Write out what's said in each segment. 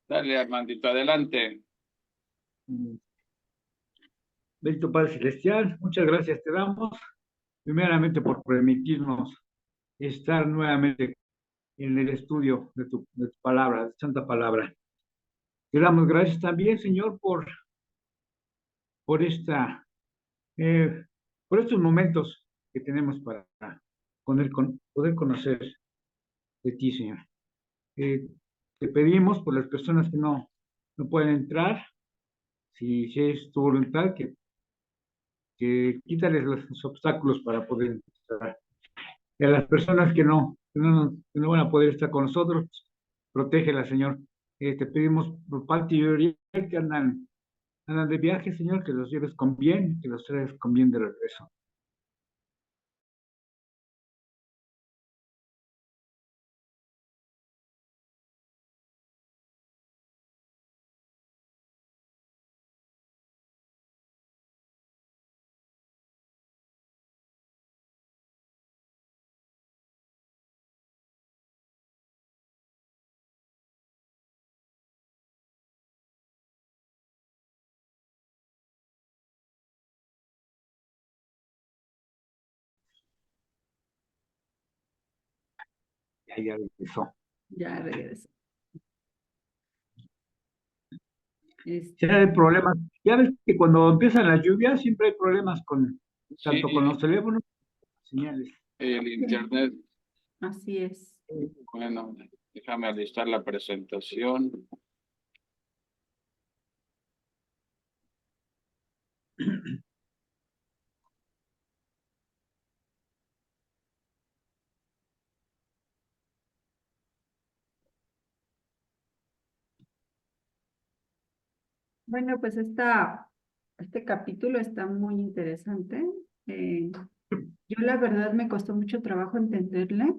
Dale, Armandito, adelante. Bendito Padre Celestial, muchas gracias te damos, primeramente por permitirnos estar nuevamente en el estudio de tu palabra, de tu santa palabra. Te damos gracias también, Señor, por esta, eh, por estos momentos que tenemos para poder conocer de ti, Señor. Eh, Te pedimos por las personas que no pueden entrar, si es tu voluntad, que quítales los obstáculos para poder entrar. Y a las personas que no van a poder estar con nosotros, protégela, Señor. Te pedimos por parte y Uriel que andan de viaje, Señor, que los lleves con bien, que los traes con bien de regreso. Ya regresó. Ya regreso. Si hay problemas, ya ves que cuando empiezan las lluvias siempre hay problemas tanto con los Sí, teléfonos como las señales. el internet. Así es. Bueno, déjame alistar la presentación. Bueno, pues este capítulo está muy interesante. Yo la verdad me costó mucho trabajo entenderle.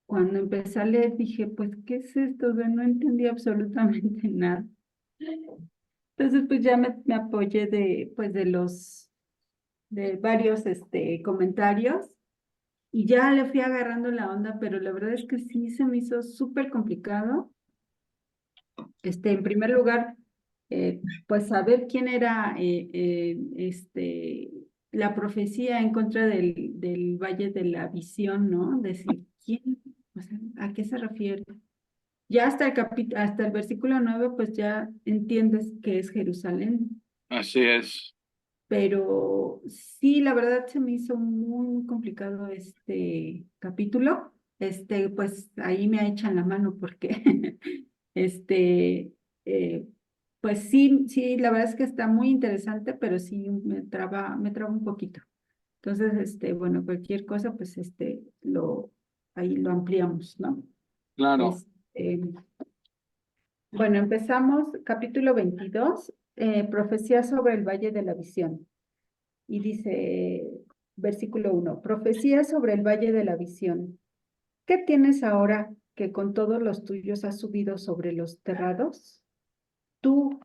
Cuando empecé a leer dije, pues, ¿qué es esto? O sea, no entendí absolutamente nada. Entonces, pues ya me apoyé de varios comentarios y ya le fui agarrando la onda, pero la verdad es que sí se me hizo súper complicado. En primer lugar, pues saber quién era la profecía en contra del Valle de la Visión, ¿no? Decir, ¿quién? O sea, ¿a qué se refiere? Ya hasta el versículo 9, pues ya entiendes que es Jerusalén, Así es. pero sí, la verdad se me hizo muy complicado este capítulo. Pues ahí me echan la mano porque este, eh, pues sí, la verdad es que está muy interesante, pero sí me traba un poquito. Entonces, bueno, cualquier cosa, pues ahí lo ampliamos, ¿no? Claro. Este, bueno, empezamos capítulo 22, profecía sobre el Valle de la Visión. Y dice, versículo 1, profecía sobre el Valle de la Visión. ¿Qué tienes ahora que con todos los tuyos has subido sobre los terrados? Tú,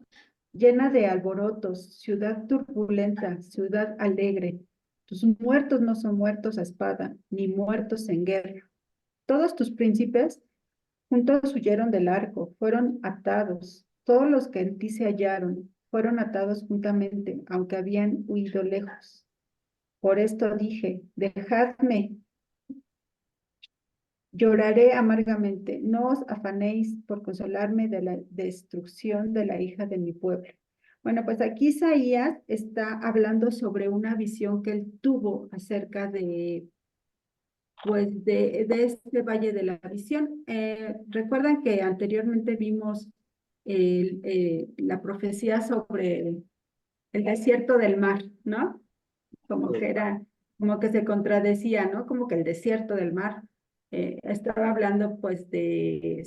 llena de alborotos, ciudad turbulenta, ciudad alegre, tus muertos no son muertos a espada, ni muertos en guerra. Todos tus príncipes juntos huyeron del arco, fueron atados. Todos los que en ti se hallaron fueron atados juntamente, aunque habían huido lejos. Por esto dije, dejadme, lloraré amargamente, no os afanéis por consolarme de la destrucción de la hija de mi pueblo. Bueno, pues aquí Isaías está hablando sobre una visión que él tuvo acerca de este Valle de la Visión. Recuerdan que anteriormente vimos la profecía sobre el desierto del mar, ¿no? Como que se contradecía, ¿no? Como que el desierto del mar estaba hablando pues de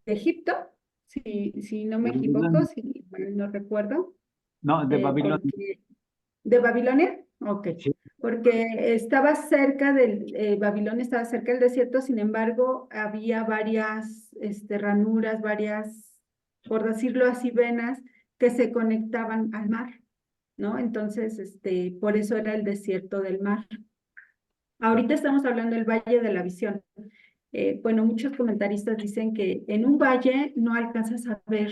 Egipto, si no me equivoco, si mal no recuerdo, No, de Babilonia. ¿de Babilonia? Ok, Sí. porque Babilonia estaba cerca del desierto, sin embargo, había varias ranuras, por decirlo así, venas que se conectaban al mar, ¿no? Entonces, por eso era el desierto del mar. Ahorita estamos hablando del Valle de la Visión. bueno, muchos comentaristas dicen que en un valle no alcanzas a ver.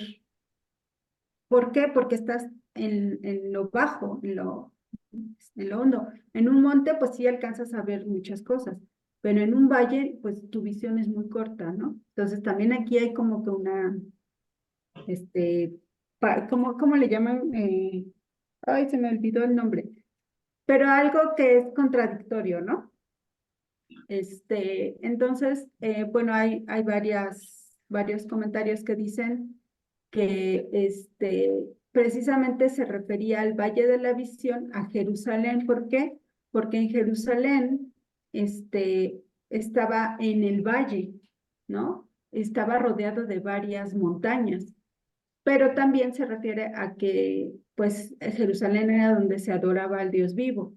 ¿Por qué? Porque estás en lo bajo, en lo hondo. En un monte, pues sí alcanzas a ver muchas cosas, pero en un valle, pues tu visión es muy corta, ¿no? Entonces también aquí hay como que una, ¿cómo le llaman? Ay, se me olvidó el nombre, pero algo que es contradictorio, ¿no? Entonces, bueno, hay varios comentarios que dicen que precisamente se refería al Valle de la Visión, a Jerusalén. ¿Por qué? Porque en Jerusalén estaba en el valle, ¿no? Estaba rodeado de varias montañas, pero también se refiere a que, pues, Jerusalén era donde se adoraba al Dios vivo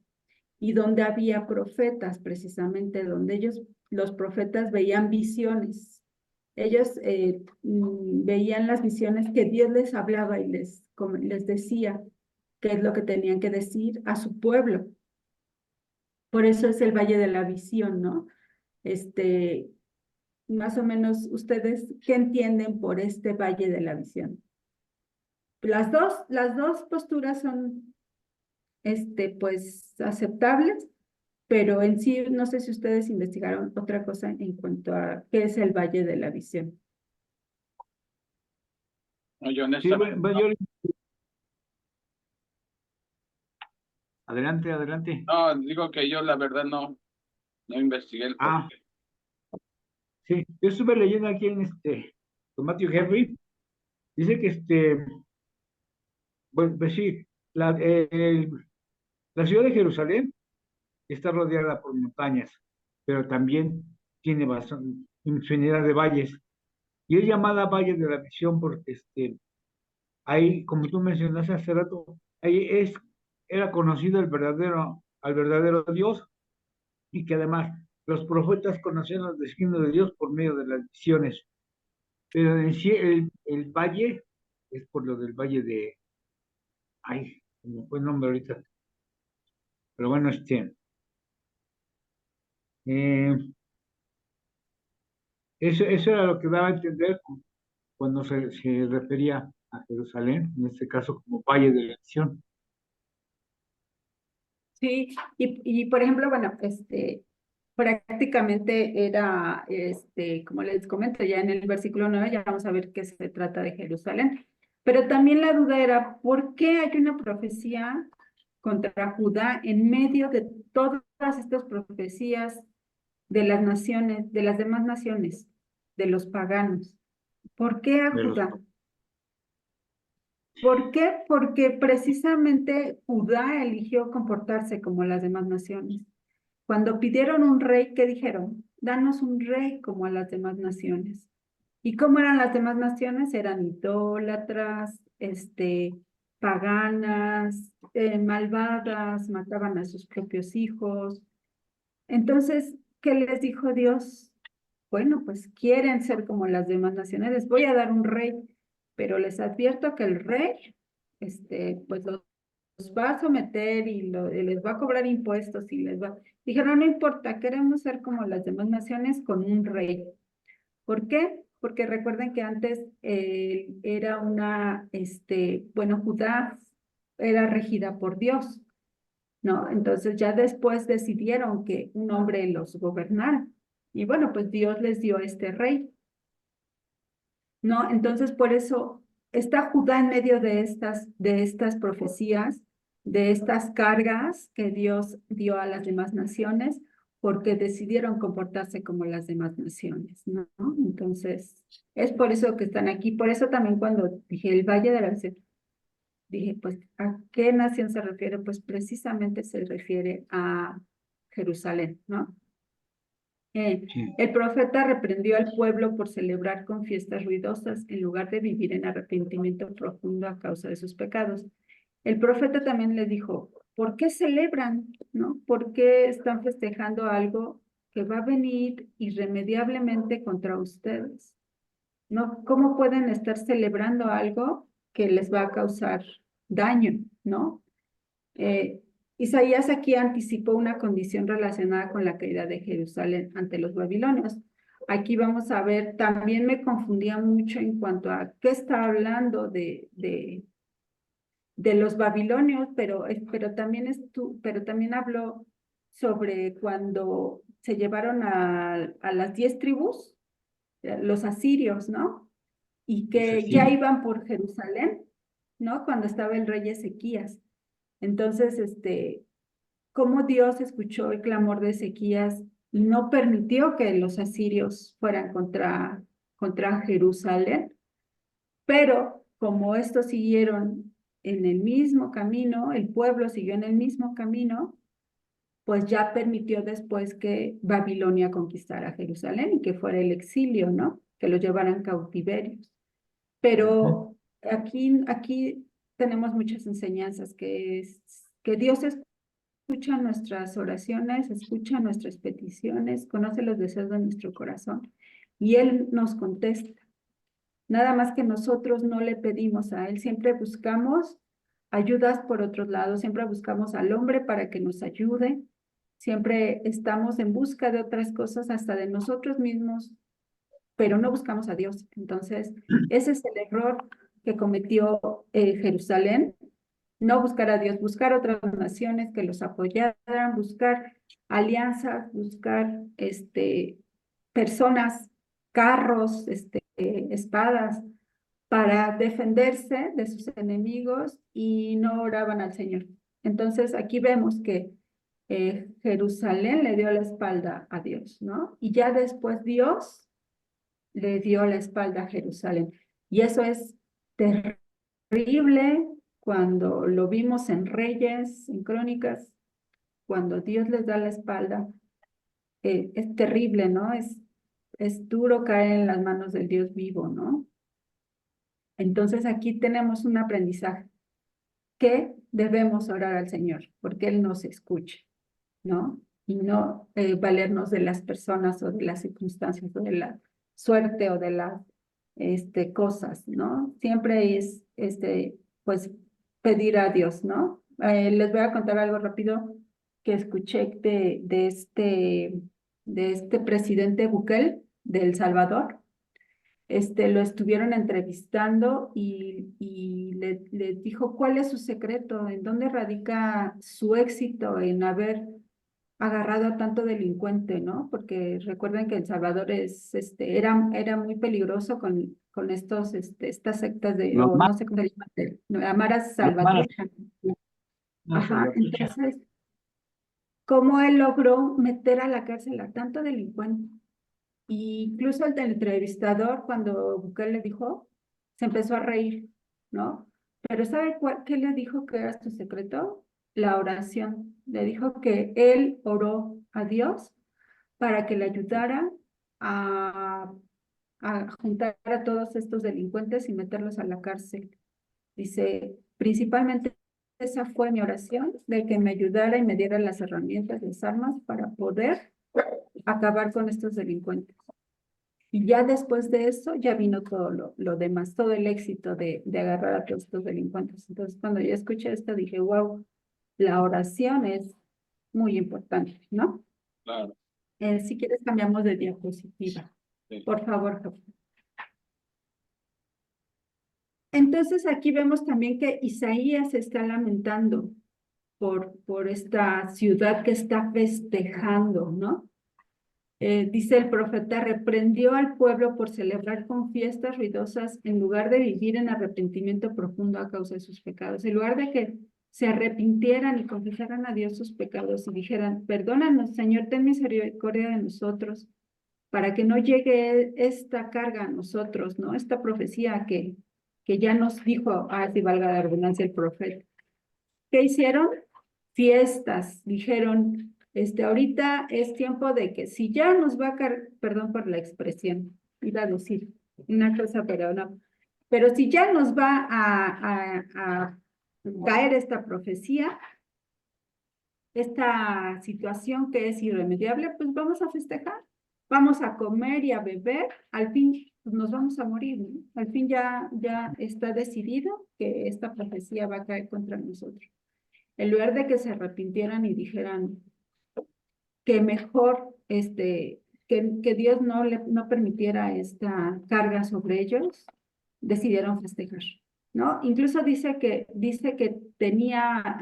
y donde había profetas, precisamente, donde los profetas veían visiones. Ellos veían las visiones que Dios les hablaba y les decía qué es lo que tenían que decir a su pueblo. Por eso es el Valle de la Visión, ¿no? Más o menos, ¿ustedes qué entienden por este Valle de la Visión? Las dos posturas son, pues, aceptables, pero en sí, no sé si ustedes investigaron otra cosa en cuanto a qué es el Valle de la Visión. No, yo Sí, honestamente, adelante, adelante. no, digo que yo la verdad no investigué el por Ah, qué. sí, yo estuve leyendo aquí en con Matthew Henry, dice que pues sí, la ciudad de Jerusalén está rodeada por montañas, pero también tiene bastante infinidad de valles. Y es llamada Valle de la Visión porque ahí, como tú mencionaste hace rato, ahí era conocido al verdadero Dios, y que además los profetas conocían los destinos de Dios por medio de las visiones. Pero en sí el valle es por lo del valle ay, no fue el nombre ahorita, pero bueno, eh, eso era lo que daba a entender cuando se refería a Jerusalén, en este caso como Valle de la Visión. Sí, y por ejemplo, bueno, prácticamente era, como les comento, ya en el versículo 9 ya vamos a ver que se trata de Jerusalén. Pero también la duda era, ¿por qué hay una profecía contra Judá en medio de todas estas profecías de las naciones, de las demás naciones, de los paganos? ¿Por qué a De los, Judá? ¿Por qué? Porque precisamente Judá eligió comportarse como las demás naciones. Cuando pidieron un rey, ¿qué dijeron? Danos un rey como a las demás naciones. ¿Y cómo eran las demás naciones? Eran idólatras, paganas, malvadas, mataban a sus propios hijos. Entonces, ¿qué les dijo Dios? Bueno, pues quieren ser como las demás naciones, les voy a dar un rey, pero les advierto que el rey, pues los va a someter y les va a cobrar impuestos y les va... Dijeron, no importa, queremos ser como las demás naciones con un rey. ¿Por qué? Porque recuerden que antes era bueno, Judá era regida por Dios, ¿no? Entonces ya después decidieron que un hombre los gobernara. Y bueno, pues Dios les dio este rey, ¿no? Entonces por eso está Judá en medio de estas profecías, de estas cargas que Dios dio a las demás naciones, porque decidieron comportarse como las demás naciones, ¿no? Entonces, es por eso que están aquí. Por eso también cuando dije el Valle de la Visión, dije, pues, ¿a qué nación se refiere? Pues precisamente se refiere a Jerusalén, ¿no? sí, El profeta reprendió al pueblo por celebrar con fiestas ruidosas en lugar de vivir en arrepentimiento profundo a causa de sus pecados. El profeta también le dijo, ¿por qué celebran? ¿No? ¿Por qué están festejando algo que va a venir irremediablemente contra ustedes? ¿No? ¿Cómo pueden estar celebrando algo que les va a causar daño? ¿No? Eh, Isaías aquí anticipó una condición relacionada con la caída de Jerusalén ante los babilonios. aquí vamos a ver, también me confundía mucho en cuanto a qué está hablando de los babilonios, pero también habló sobre cuando se llevaron a las 10 tribus, los asirios, ¿no? Y que ya iban por Jerusalén, ¿no? Cuando estaba el rey Ezequías. Entonces, cómo Dios escuchó el clamor de Ezequías y no permitió que los asirios fueran contra Jerusalén, pero como estos siguieron en el mismo camino, el pueblo siguió en el mismo camino, pues ya permitió después que Babilonia conquistara Jerusalén y que fuera el exilio, ¿no? Que lo llevaran cautiverios. Pero aquí tenemos muchas enseñanzas, que Dios escucha nuestras oraciones, escucha nuestras peticiones, conoce los deseos de nuestro corazón y Él nos contesta. Nada más que nosotros no le pedimos a Él, siempre buscamos ayudas por otros lados, siempre buscamos al hombre para que nos ayude, siempre estamos en busca de otras cosas, hasta de nosotros mismos, pero no buscamos a Dios. Entonces, ese es el error que cometió Jerusalén, no buscar a Dios, buscar otras naciones que los apoyaran, buscar alianzas, buscar personas, carros, espadas, para defenderse de sus enemigos y no oraban al Señor. Entonces aquí vemos que Jerusalén le dio la espalda a Dios, ¿no? Y ya después Dios le dio la espalda a Jerusalén. Y eso es terrible cuando lo vimos en Reyes, en Crónicas, cuando Dios les da la espalda. Es terrible, ¿no? Es duro caer en las manos del Dios vivo, ¿no? Entonces aquí tenemos un aprendizaje, que debemos orar al Señor, porque Él nos escucha, ¿no? Y no valernos de las personas o de las circunstancias o de la suerte o de las cosas, ¿no? Siempre es, pues, pedir a Dios, ¿no? Les voy a contar algo rápido que escuché de este presidente Bukele de El Salvador. Lo estuvieron entrevistando y le dijo cuál es su secreto, en dónde radica su éxito en haber agarrado a tanto delincuente, ¿no? Porque recuerden que El Salvador era muy peligroso con estas sectas Los o no sé cómo se llaman, la Mara Salvatrucha. Ajá, entonces, ¿cómo él logró meter a la cárcel a tanto delincuente? Y incluso el entrevistador, cuando Bukele le dijo, se empezó a reír, ¿no? Pero ¿sabe qué le dijo que era su secreto? La oración. Le dijo que él oró a Dios para que le ayudara a, a juntar a todos estos delincuentes y meterlos a la cárcel. Dice, principalmente esa fue mi oración, de que me ayudara y me diera las herramientas, las armas para poder acabar con estos delincuentes. Y ya después de eso, ya vino todo lo demás, todo el éxito de agarrar a todos estos delincuentes. Entonces, cuando yo escuché esto, dije, wow, la oración es muy importante, ¿no? Claro, Si quieres, cambiamos de diapositiva. sí. Por favor, Jacob. Entonces, aquí vemos también que Isaías se está lamentando por esta ciudad que está festejando, ¿no? Dice el profeta, reprendió al pueblo por celebrar con fiestas ruidosas en lugar de vivir en arrepentimiento profundo a causa de sus pecados. En lugar de que se arrepintieran y confesaran a Dios sus pecados y dijeran, perdónanos, Señor, ten misericordia de nosotros, para que no llegue esta carga a nosotros, ¿no? Esta profecía que ya nos dijo, si valga la redundancia, el profeta. ¿Qué hicieron? Fiestas, dijeron, ahorita es tiempo de que si ya nos va a caer, perdón por la expresión, iba a decir una cosa, pero no, pero si ya nos va a caer esta profecía, esta situación que es irremediable, pues vamos a festejar, vamos a comer y a beber, al fin pues nos vamos a morir, ¿no? Al fin ya está decidido que esta profecía va a caer contra nosotros. En lugar de que se arrepintieran y dijeran que mejor que Dios no permitiera esta carga sobre ellos, decidieron festejar, ¿no? Incluso dice que tenía,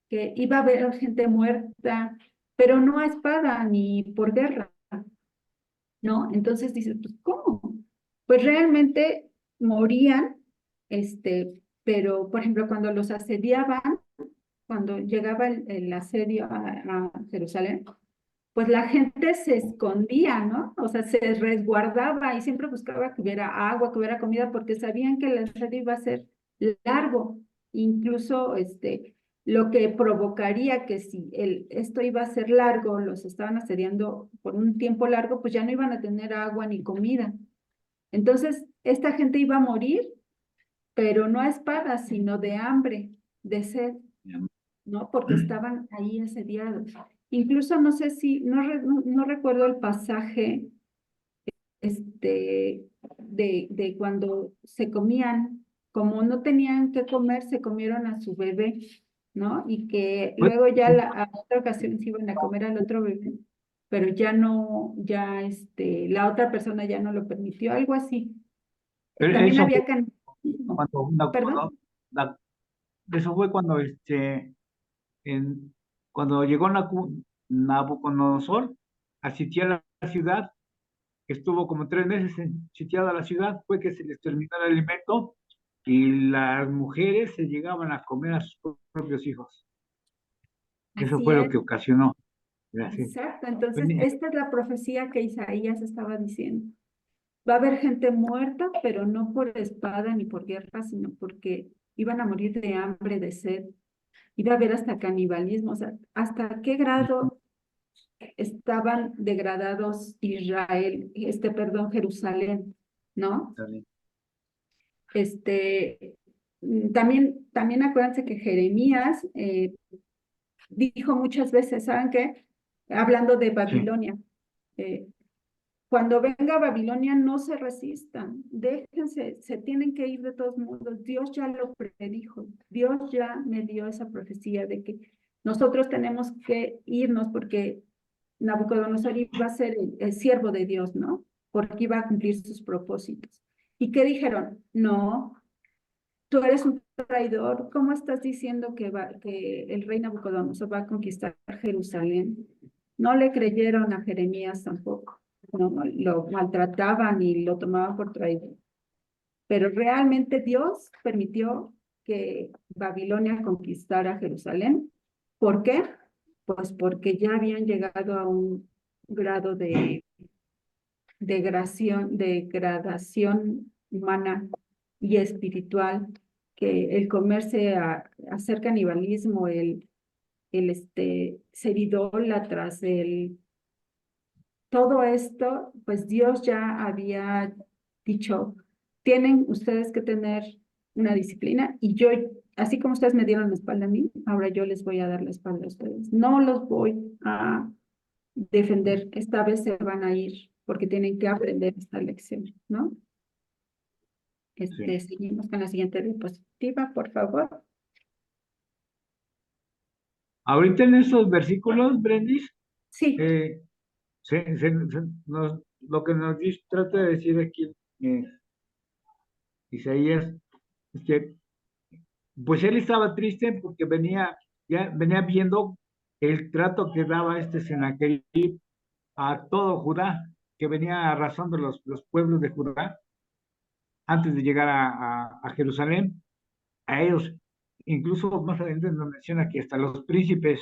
que iba a haber gente muerta, pero no a espada ni por guerra, ¿no? Entonces dice, pues, ¿cómo? Pues realmente morían, pero, por ejemplo, cuando los asediaban, cuando llegaba el asedio a Jerusalén, pues la gente se escondía, ¿no? O sea, se resguardaba y siempre buscaba que hubiera agua, que hubiera comida, porque sabían que el asedio iba a ser largo. Incluso lo que provocaría que si esto iba a ser largo, los estaban asediando por un tiempo largo, pues ya no iban a tener agua ni comida. Entonces, esta gente iba a morir, pero no a espada, sino de hambre, de sed, ¿no? Porque estaban ahí asediados. Incluso no sé si, no recuerdo el pasaje, de cuando se comían, como no tenían que comer, se comieron a su bebé, ¿no? Y que Pues, luego ya a otra ocasión se iban a comer al otro bebé, pero ya no, ya la otra persona ya no lo permitió, algo así. También eso fue había canibalismo, cuando perdón. la- eso fue cuando cuando llegó Nabucodonosor a sitiar la ciudad, que estuvo como 3 meses sitiada la ciudad, fue que se les terminó el alimento y las mujeres se llegaban a comer a sus propios hijos. Eso Así fue lo es. que ocasionó. Así. Exacto, entonces esta es la profecía que Isaías estaba diciendo. Va a haber gente muerta, pero no por espada ni por guerra, sino porque iban a morir de hambre, de sed. Iba a haber hasta canibalismo, o sea, hasta qué grado estaban degradados Israel, perdón, Jerusalén, ¿no? También acuérdense que Jeremías dijo muchas veces, ¿saben qué? Hablando de Sí. Babilonia, eh, cuando venga Babilonia, no se resistan, déjense, se tienen que ir de todos modos. Dios ya lo predijo, Dios ya me dio esa profecía de que nosotros tenemos que irnos porque Nabucodonosor iba a ser el siervo de Dios, ¿no? Porque iba a cumplir sus propósitos. ¿Y qué dijeron? No, tú eres un traidor, ¿cómo estás diciendo que el rey Nabucodonosor va a conquistar Jerusalén? No le creyeron a Jeremías tampoco, no, lo maltrataban y lo tomaban por traidor. Pero realmente Dios permitió que Babilonia conquistara Jerusalén. ¿Por qué? Pues porque ya habían llegado a un grado de degradación humana y espiritual, que el comerse a hacer canibalismo, ser idólatras, todo esto, pues Dios ya había dicho, tienen ustedes que tener una disciplina y yo, así como ustedes me dieron la espalda a mí, ahora yo les voy a dar la espalda a ustedes. No los voy a defender, esta vez se van a ir porque tienen que aprender esta lección, ¿no? Sí. Seguimos con la siguiente diapositiva, por favor. Ahorita en esos versículos, Brendis, Sí, eh, lo que trata de decir aquí Isaías es que pues él estaba triste porque venía viendo el trato que daba este Sennacherib a todo Judá, que venía arrasando los pueblos de Judá antes de llegar a Jerusalén. A ellos, incluso más adelante nos menciona que hasta los príncipes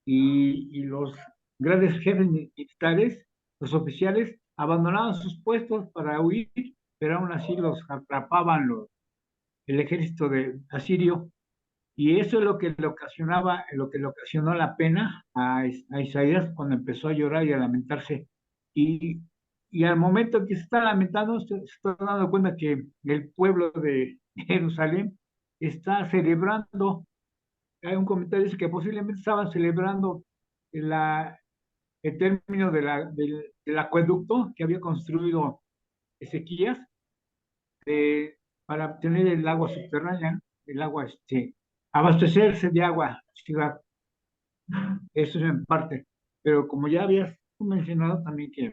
y los grandes jefes militares, los oficiales, abandonaban sus puestos para huir, pero aún así los atrapaban el ejército de asirio. Y eso es lo que le ocasionaba, lo que le ocasionó la pena a Isaías cuando empezó a llorar y a lamentarse. Y, y al momento que se está lamentando, se está dando cuenta que el pueblo de Jerusalén está celebrando. Hay un comentario que dice que posiblemente estaban celebrando la, el término del acueducto que había construido Ezequías para obtener el agua subterránea, el agua, abastecerse de agua, ciudad. Eso es en parte. Pero como ya habías mencionado también que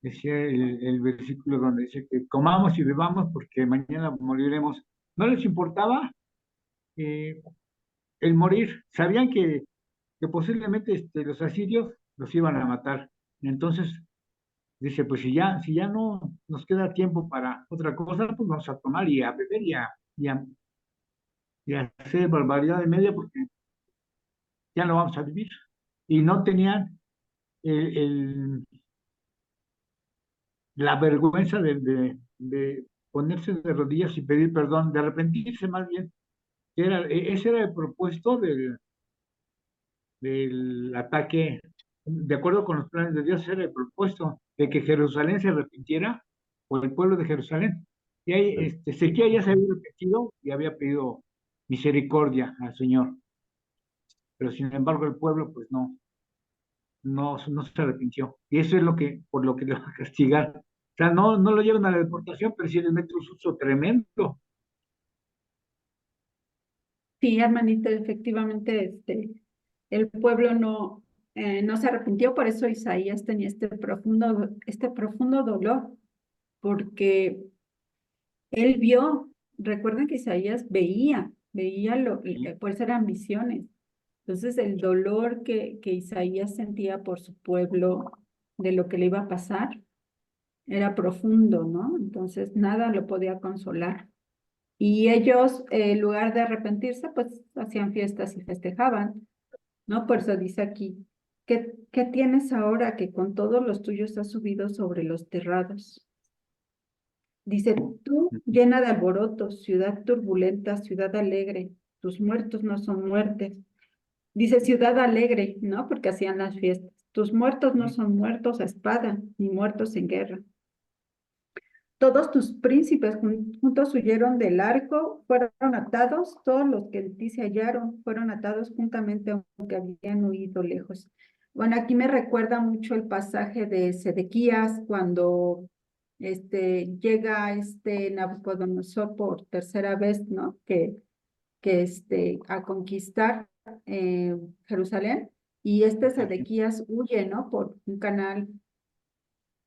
decía el versículo donde dice que comamos y bebamos porque mañana moriremos. No les importaba eh, el morir. Sabían que posiblemente los asirios los iban a matar. Entonces, dice, pues si ya no nos queda tiempo para otra cosa, pues vamos a tomar y a beber y a hacer barbaridad de media porque ya no vamos a vivir. Y no tenían el, el- la vergüenza de ponerse de rodillas y pedir perdón, de arrepentirse más bien. Ese era el propósito del ataque, de acuerdo con los planes de Dios, era el propósito de que Jerusalén se arrepintiera, o el pueblo de Jerusalén. Y ahí, Ezequiel ya se había arrepentido y había pedido misericordia al Señor, pero sin embargo el pueblo pues no se arrepintió. Y eso es por lo que le va a castigar. O sea, no lo llevan a la deportación, pero sí les mete un susto tremendo. Sí, hermanita, efectivamente, el pueblo no se arrepintió, por eso Isaías tenía este profundo dolor, porque él vio, recuerden que Isaías veía por eso eran visiones. Entonces, el dolor que Isaías sentía por su pueblo, de lo que le iba a pasar, era profundo, ¿no? Entonces, nada lo podía consolar. Y ellos, en lugar de arrepentirse, pues hacían fiestas y festejaban, ¿no? Por eso dice aquí, ¿qué tienes ahora que con todos los tuyos has subido sobre los terrados? Dice, tú llena de alborotos, ciudad turbulenta, ciudad alegre, tus muertos no son muertes. Dice ciudad alegre, ¿no? Porque hacían las fiestas. Tus muertos no son muertos a espada, ni muertos en guerra. Todos tus príncipes juntos huyeron del arco, fueron atados, todos los que en ti se hallaron fueron atados juntamente, aunque habían huido lejos. Bueno, aquí me recuerda mucho el pasaje de Sedequías cuando llega Nabucodonosor por tercera vez, ¿no? A conquistar Jerusalén, y Sedequías huye, ¿no? Por un canal,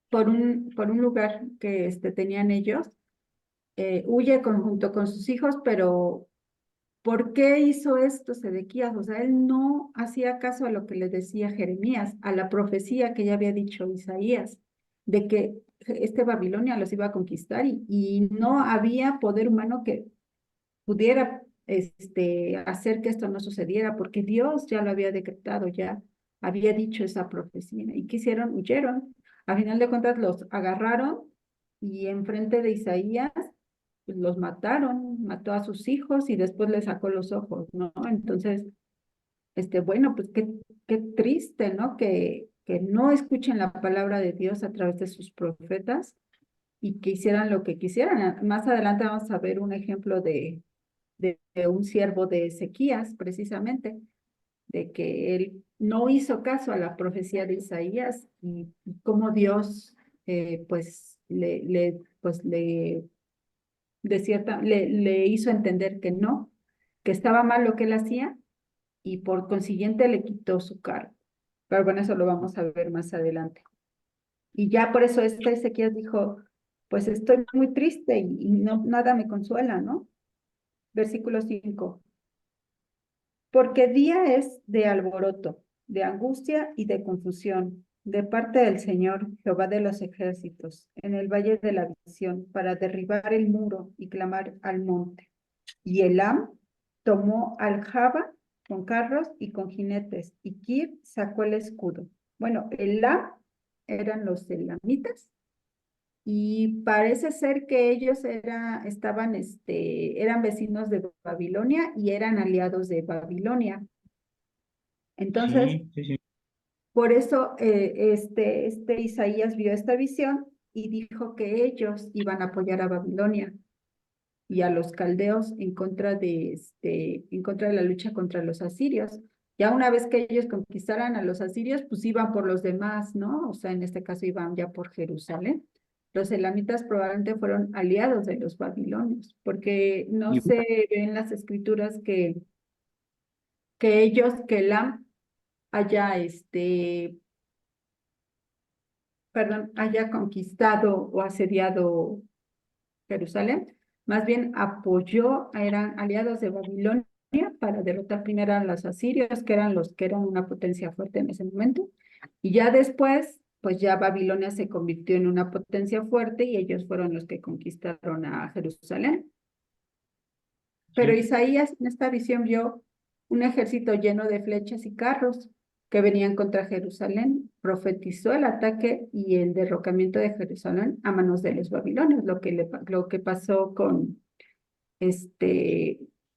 por un lugar que tenían ellos, huye junto con sus hijos, pero ¿por qué hizo esto Sedequías? O sea, él no hacía caso a lo que le decía Jeremías, a la profecía que ya había dicho Isaías, de que Babilonia los iba a conquistar, y no había poder humano que pudiera hacer que esto no sucediera, porque Dios ya lo había decretado, ya había dicho esa profecía. ¿Y qué hicieron? Huyeron. A final de cuentas los agarraron y enfrente de Isaías pues, los mataron, mató a sus hijos y después les sacó los ojos, ¿no? Entonces, bueno, pues qué triste, ¿no? Que no escuchen la palabra de Dios a través de sus profetas y que hicieran lo que quisieran. Más adelante vamos a ver un ejemplo de un siervo de Ezequías, precisamente, de que él no hizo caso a la profecía de Isaías y cómo Dios, pues, le hizo entender que no, que estaba mal lo que él hacía y por consiguiente le quitó su cargo. Pero bueno, eso lo vamos a ver más adelante. Y ya por eso Ezequías dijo, pues estoy muy triste y no, nada me consuela, ¿no? Versículo 5. Porque día es de alboroto, de angustia y de confusión, de parte del Señor, Jehová de los ejércitos, en el valle de la visión, para derribar el muro y clamar al monte. Y Elam tomó al Jaba con carros y con jinetes, y Kir sacó el escudo. Bueno, Elam eran los elamitas, y parece ser que ellos eran vecinos de Babilonia y eran aliados de Babilonia. Entonces, Sí, sí, sí. por eso Isaías vio esta visión y dijo que ellos iban a apoyar a Babilonia y a los caldeos en contra de la lucha contra los asirios. Ya una vez que ellos conquistaran a los asirios, pues iban por los demás, ¿no? O sea, en este caso iban ya por Jerusalén. Los elamitas probablemente fueron aliados de los babilonios, porque no Y se ve en las escrituras que Elam haya perdón, haya conquistado o asediado Jerusalén, más bien apoyó, eran aliados de Babilonia para derrotar primero a los asirios, que eran una potencia fuerte en ese momento, y ya después, pues ya Babilonia se convirtió en una potencia fuerte y ellos fueron los que conquistaron a Jerusalén. Pero Sí. Isaías en esta visión vio un ejército lleno de flechas y carros que venían contra Jerusalén. Profetizó el ataque y el derrocamiento de Jerusalén a manos de los babilonios, lo que pasó con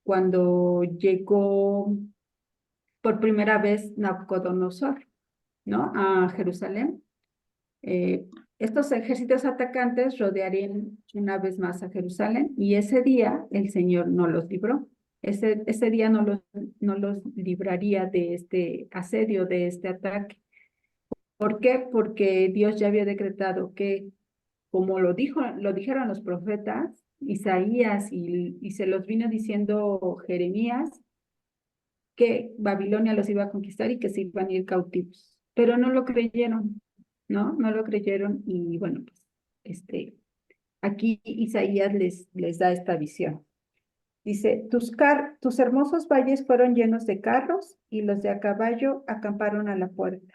cuando llegó por primera vez Nabucodonosor, ¿no? A Jerusalén. Estos ejércitos atacantes rodearían una vez más a Jerusalén y ese día el Señor no los libró. Ese día no los libraría de este asedio, de este ataque. ¿Por qué? Porque Dios ya había decretado que, como lo dijeron los profetas, Isaías y se los vino diciendo Jeremías, que Babilonia los iba a conquistar y que se iban a ir cautivos. Pero no lo creyeron, ¿no? No lo creyeron y bueno, pues aquí Isaías les da esta visión. Dice, tus hermosos valles fueron llenos de carros y los de a caballo acamparon a la puerta.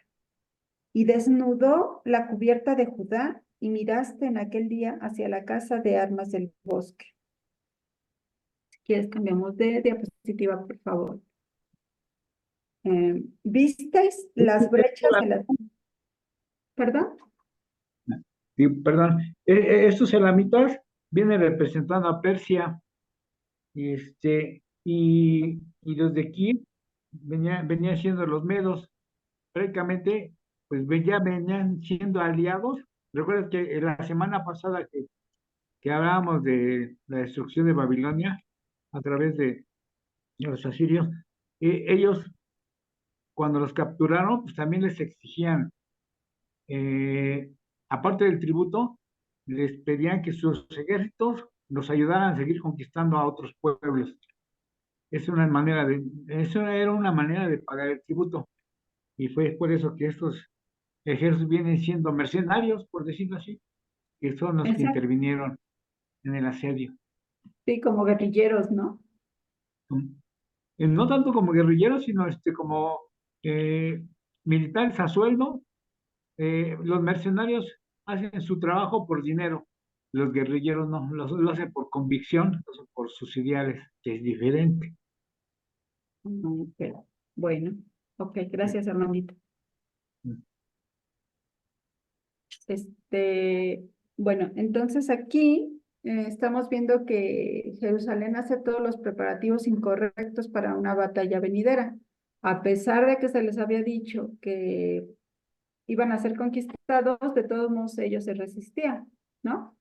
Y desnudó la cubierta de Judá y miraste en aquel día hacia la casa de armas del bosque. Si quieres cambiamos de diapositiva, por favor. ¿Visteis las brechas de las... ¿Perdón? Sí, perdón, estos elamitas vienen representando a Persia, y los de aquí venían siendo los medos, prácticamente, pues ya venían siendo aliados. Recuerda que en la semana pasada que hablábamos de la destrucción de Babilonia a través de los asirios, ellos cuando los capturaron, pues también les exigían, eh, aparte del tributo, les pedían que sus ejércitos los ayudaran a seguir conquistando a otros pueblos. Eso era una manera de pagar el tributo. Y fue por eso que estos ejércitos vienen siendo mercenarios, por decirlo así, que son los que Exacto. intervinieron en el asedio. Sí, como guerrilleros, ¿no? No tanto como guerrilleros, sino como eh, militares a sueldo. Los mercenarios hacen su trabajo por dinero, los guerrilleros no, lo hacen por convicción, lo hacen por sus ideales, que es diferente. Ok. Bueno, ok, gracias, Armandito. Bueno, entonces aquí estamos viendo que Jerusalén hace todos los preparativos incorrectos para una batalla venidera. A pesar de que se les había dicho que iban a ser conquistados, de todos modos ellos se resistían, ¿no?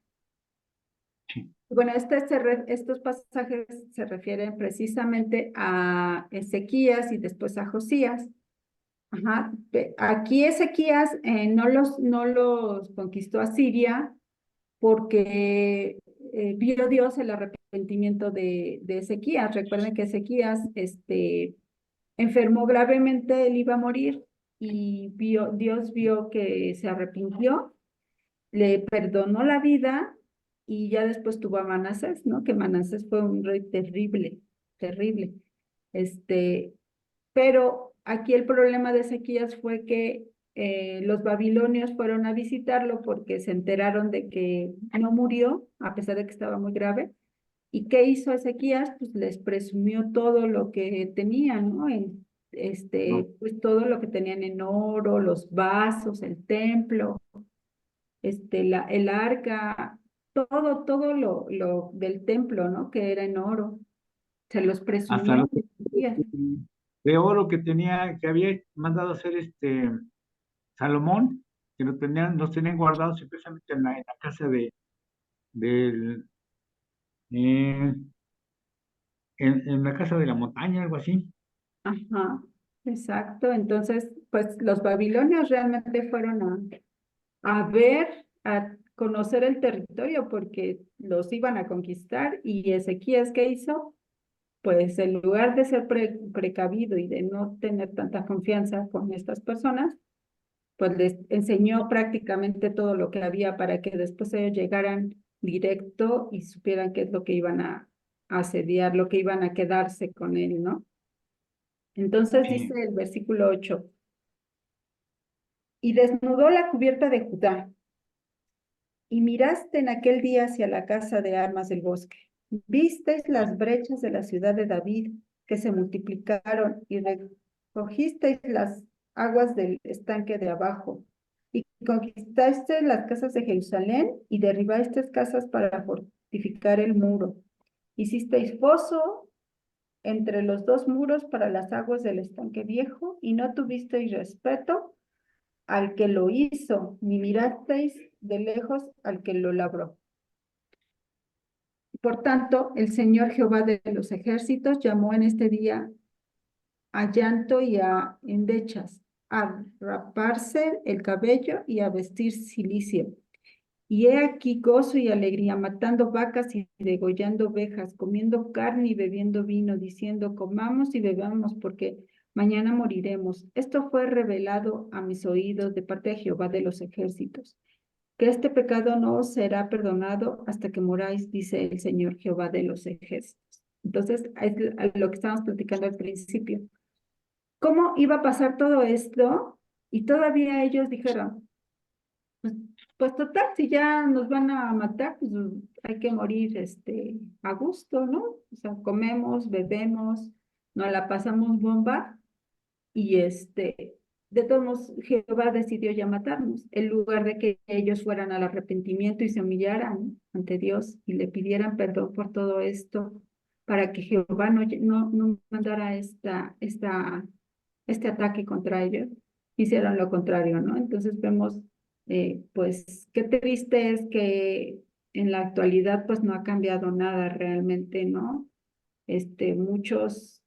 Sí. Bueno, estos pasajes se refieren precisamente a Ezequías y después a Josías. Ajá. Aquí Ezequías no los conquistó a Siria porque vio Dios el arrepentimiento de Ezequías. Recuerden que Ezequías enfermó gravemente, él iba a morir y Dios vio que se arrepintió, le perdonó la vida y ya después tuvo a Manasés, ¿no? Que Manasés fue un rey terrible, terrible. Pero aquí el problema de Ezequías fue que los babilonios fueron a visitarlo porque se enteraron de que no murió, a pesar de que estaba muy grave. ¿Y qué hizo Ezequías? Pues les presumió todo lo que tenían, ¿no? No, Pues todo lo que tenían en oro, los vasos, el templo, el arca, todo lo del templo, ¿no? Que era en oro. Se los hasta presumió los Ezequías. de oro que había mandado hacer Salomón, que los tenían guardados precisamente en la casa del, eh, en la casa de la montaña, algo así. Ajá, exacto. Entonces, pues los babilonios realmente fueron a ver, a conocer el territorio porque los iban a conquistar y Ezequías, ¿qué hizo? Pues en lugar de ser precavido y de no tener tanta confianza con estas personas, pues les enseñó prácticamente todo lo que había para que después ellos llegaran directo y supieran qué es lo que iban a asediar, lo que iban a quedarse con él, ¿no? Entonces Sí. dice el versículo 8, y desnudó la cubierta de Judá, y miraste en aquel día hacia la casa de armas del bosque. Visteis las brechas de la ciudad de David, que se multiplicaron, y recogisteis las aguas del estanque de abajo, y conquistaste las casas de Jerusalén, y derribasteis casas para fortificar el muro. Hicisteis foso entre los dos muros para las aguas del estanque viejo, y no tuvisteis respeto al que lo hizo, ni mirasteis de lejos al que lo labró. Por tanto, el Señor Jehová de los ejércitos llamó en este día a llanto y a endechas, a raparse el cabello y a vestir cilicio. Y he aquí gozo y alegría, matando vacas y degollando ovejas, comiendo carne y bebiendo vino, diciendo, comamos y bebamos, porque mañana moriremos. Esto fue revelado a mis oídos de parte de Jehová de los ejércitos, que este pecado no os será perdonado hasta que moráis, dice el Señor Jehová de los ejércitos. Entonces, es lo que estábamos platicando al principio. ¿Cómo iba a pasar todo esto? Y todavía ellos dijeron, pues total, si ya nos van a matar, pues hay que morir a gusto, ¿no? O sea, comemos, bebemos, nos la pasamos bomba y de todos modos, Jehová decidió ya matarnos, en lugar de que ellos fueran al arrepentimiento y se humillaran ante Dios y le pidieran perdón por todo esto, para que Jehová no mandara este ataque contra ellos, hicieron lo contrario, ¿no? Entonces vemos, pues, qué triste es que en la actualidad, pues, no ha cambiado nada realmente, ¿no? Muchos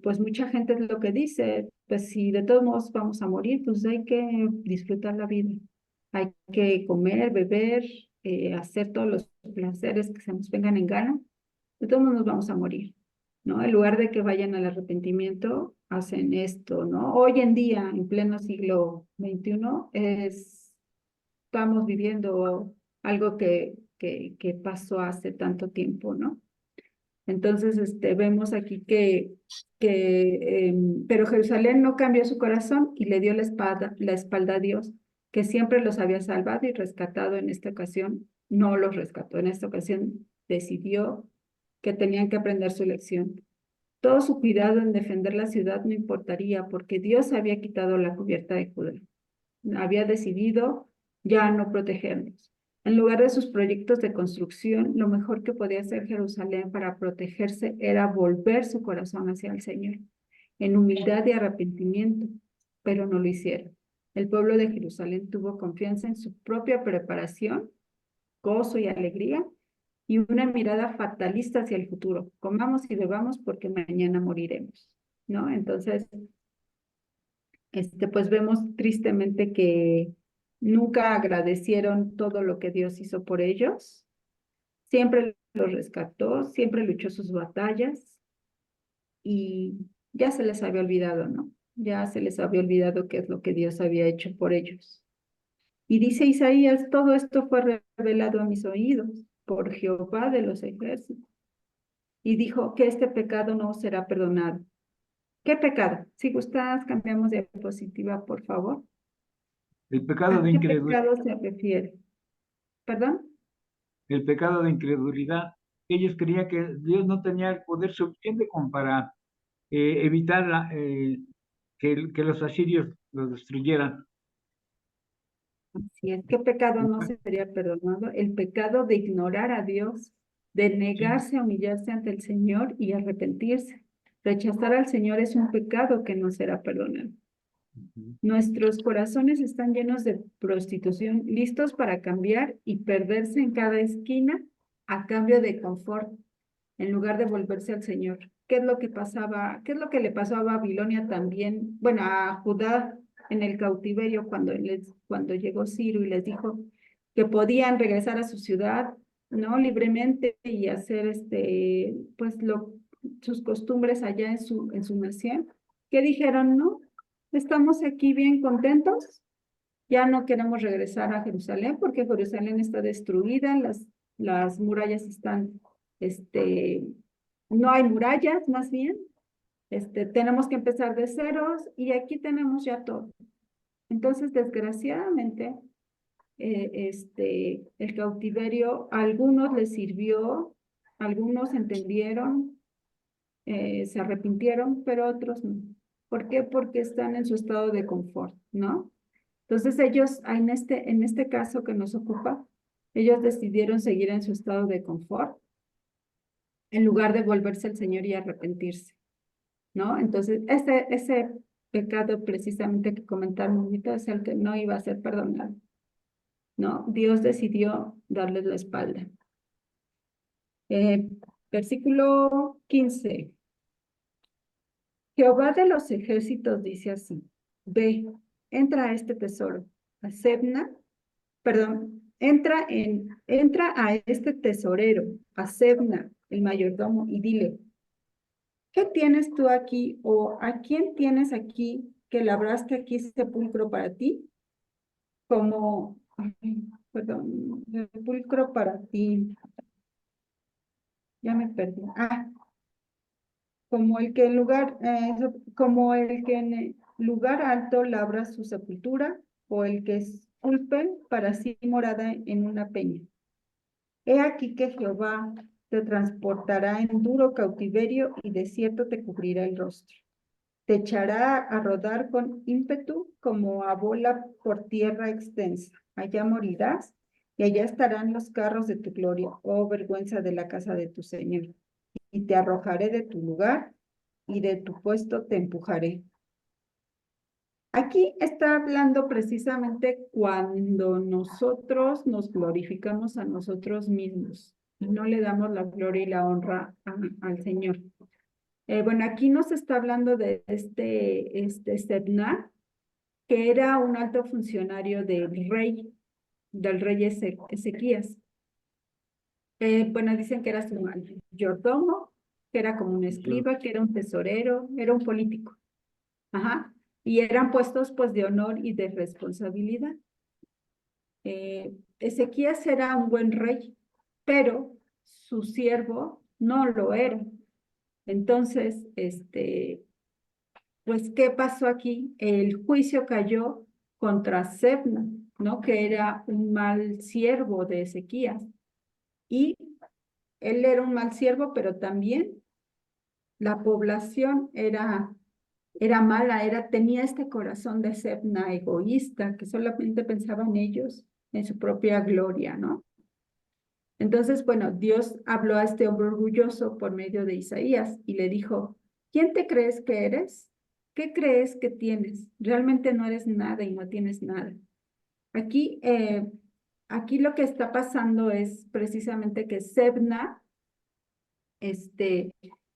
pues mucha gente es lo que dice, pues si de todos modos vamos a morir, pues hay que disfrutar la vida. Hay que comer, beber, hacer todos los placeres que se nos vengan en gana. De todos modos nos vamos a morir, ¿no? En lugar de que vayan al arrepentimiento, hacen esto, ¿no? Hoy en día, en pleno siglo XXI, estamos viviendo algo que pasó hace tanto tiempo, ¿no? Entonces, vemos aquí pero Jerusalén no cambió su corazón y le dio la espalda a Dios, que siempre los había salvado y rescatado. En esta ocasión no los rescató. En esta ocasión decidió que tenían que aprender su lección. Todo su cuidado en defender la ciudad no importaría, porque Dios había quitado la cubierta de Judá. Había decidido ya no protegernos. En lugar de sus proyectos de construcción, lo mejor que podía hacer Jerusalén para protegerse era volver su corazón hacia el Señor, en humildad y arrepentimiento, pero no lo hicieron. El pueblo de Jerusalén tuvo confianza en su propia preparación, gozo y alegría, y una mirada fatalista hacia el futuro. Comamos y bebamos porque mañana moriremos, ¿no? Entonces, pues vemos tristemente que nunca agradecieron todo lo que Dios hizo por ellos. Siempre los rescató, siempre luchó sus batallas y ya se les había olvidado, ¿no? Ya se les había olvidado qué es lo que Dios había hecho por ellos. Y dice Isaías, todo esto fue revelado a mis oídos por Jehová de los ejércitos. Y dijo que este pecado no será perdonado. ¿Qué pecado? Si gustas, cambiamos de diapositiva, por favor. El pecado ¿A de qué incredulidad, pecado se refiere? ¿Perdón? el pecado de incredulidad. Ellos creían que Dios no tenía el poder suficiente como para evitar que los asirios los destruyeran. Así es. ¿Qué pecado no sería perdonado? El pecado de ignorar a Dios, de Sí. negarse a humillarse ante el Señor y arrepentirse. Rechazar al Señor es un pecado que no será perdonado. Ujú. Nuestros corazones están llenos de prostitución, listos para cambiar y perderse en cada esquina a cambio de confort, en lugar de volverse al Señor. ¿Qué es lo que pasaba? ¿Qué es lo que le pasó a Babilonia también? Bueno, a Judá en el cautiverio cuando llegó Ciro y les dijo que podían regresar a su ciudad, ¿no? Libremente y hacer pues sus costumbres allá en su nación. ¿Qué dijeron? No, estamos aquí bien contentos. Ya no queremos regresar a Jerusalén porque Jerusalén está destruida, las murallas están, no hay murallas más bien. Tenemos que empezar de ceros y aquí tenemos ya todo. Entonces, desgraciadamente, el cautiverio a algunos les sirvió, algunos entendieron, se arrepintieron, pero otros no. ¿Por qué? Porque están en su estado de confort, ¿no? Entonces ellos, en este caso que nos ocupa, ellos decidieron seguir en su estado de confort en lugar de volverse al Señor y arrepentirse, ¿no? Entonces, ese pecado precisamente que comentamos ahorita es el que no iba a ser perdonado, ¿no? Dios decidió darles la espalda. Versículo 15. Jehová de los ejércitos dice así, ve, entra a este tesoro, a Sebna, entra a este tesorero, a Sebna, el mayordomo, y dile, ¿qué tienes tú aquí o a quién tienes aquí que labraste aquí sepulcro para ti? Sepulcro para ti. Ya me perdí. Como el que en lugar alto labra su sepultura, o el que esculpen para sí morada en una peña. He aquí que Jehová te transportará en duro cautiverio y de cierto te cubrirá el rostro. Te echará a rodar con ímpetu como a bola por tierra extensa. Allá morirás y allá estarán los carros de tu gloria, oh vergüenza de la casa de tu Señor. Y te arrojaré de tu lugar y de tu puesto te empujaré. Aquí está hablando precisamente cuando nosotros nos glorificamos a nosotros mismos y no le damos la gloria y la honra al Señor. Bueno, aquí nos está hablando de este Sebna, que era un alto funcionario del rey Ezequías. Bueno, dicen que era su mayordomo, que era como un escriba, que era un tesorero, era un político. Ajá. Y eran puestos pues de honor y de responsabilidad. Ezequías era un buen rey, pero su siervo no lo era. Entonces, pues, ¿qué pasó aquí? El juicio cayó contra Sebna, ¿no? Que era un mal siervo de Ezequías. Y él era un mal siervo, pero también la población era mala, tenía este corazón de Sebna egoísta, que solamente pensaba en ellos, en su propia gloria, ¿no? Entonces, bueno, Dios habló a este hombre orgulloso por medio de Isaías y le dijo, ¿quién te crees que eres? ¿Qué crees que tienes? Realmente no eres nada y no tienes nada. Aquí lo que está pasando es precisamente que Sebna,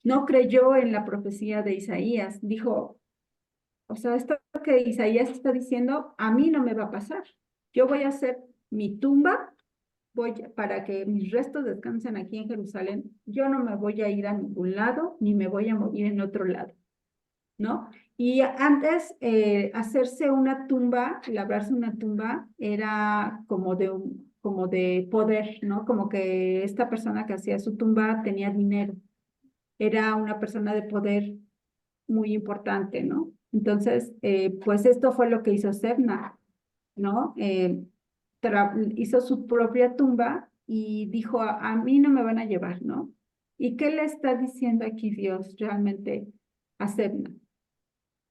no creyó en la profecía de Isaías. Dijo, o sea, esto que Isaías está diciendo, a mí no me va a pasar. Yo voy a hacer mi tumba, para que mis restos descansen aquí en Jerusalén. Yo no me voy a ir a ningún lado, ni me voy a morir en otro lado, ¿no? Y antes, hacerse una tumba, labrarse una tumba, era como de poder, ¿no? Como que esta persona que hacía su tumba tenía dinero. Era una persona de poder muy importante, ¿no? Entonces, pues esto fue lo que hizo Sebna, ¿no? Hizo su propia tumba y dijo, a mí no me van a llevar, ¿no? ¿Y qué le está diciendo aquí Dios realmente a Sebna?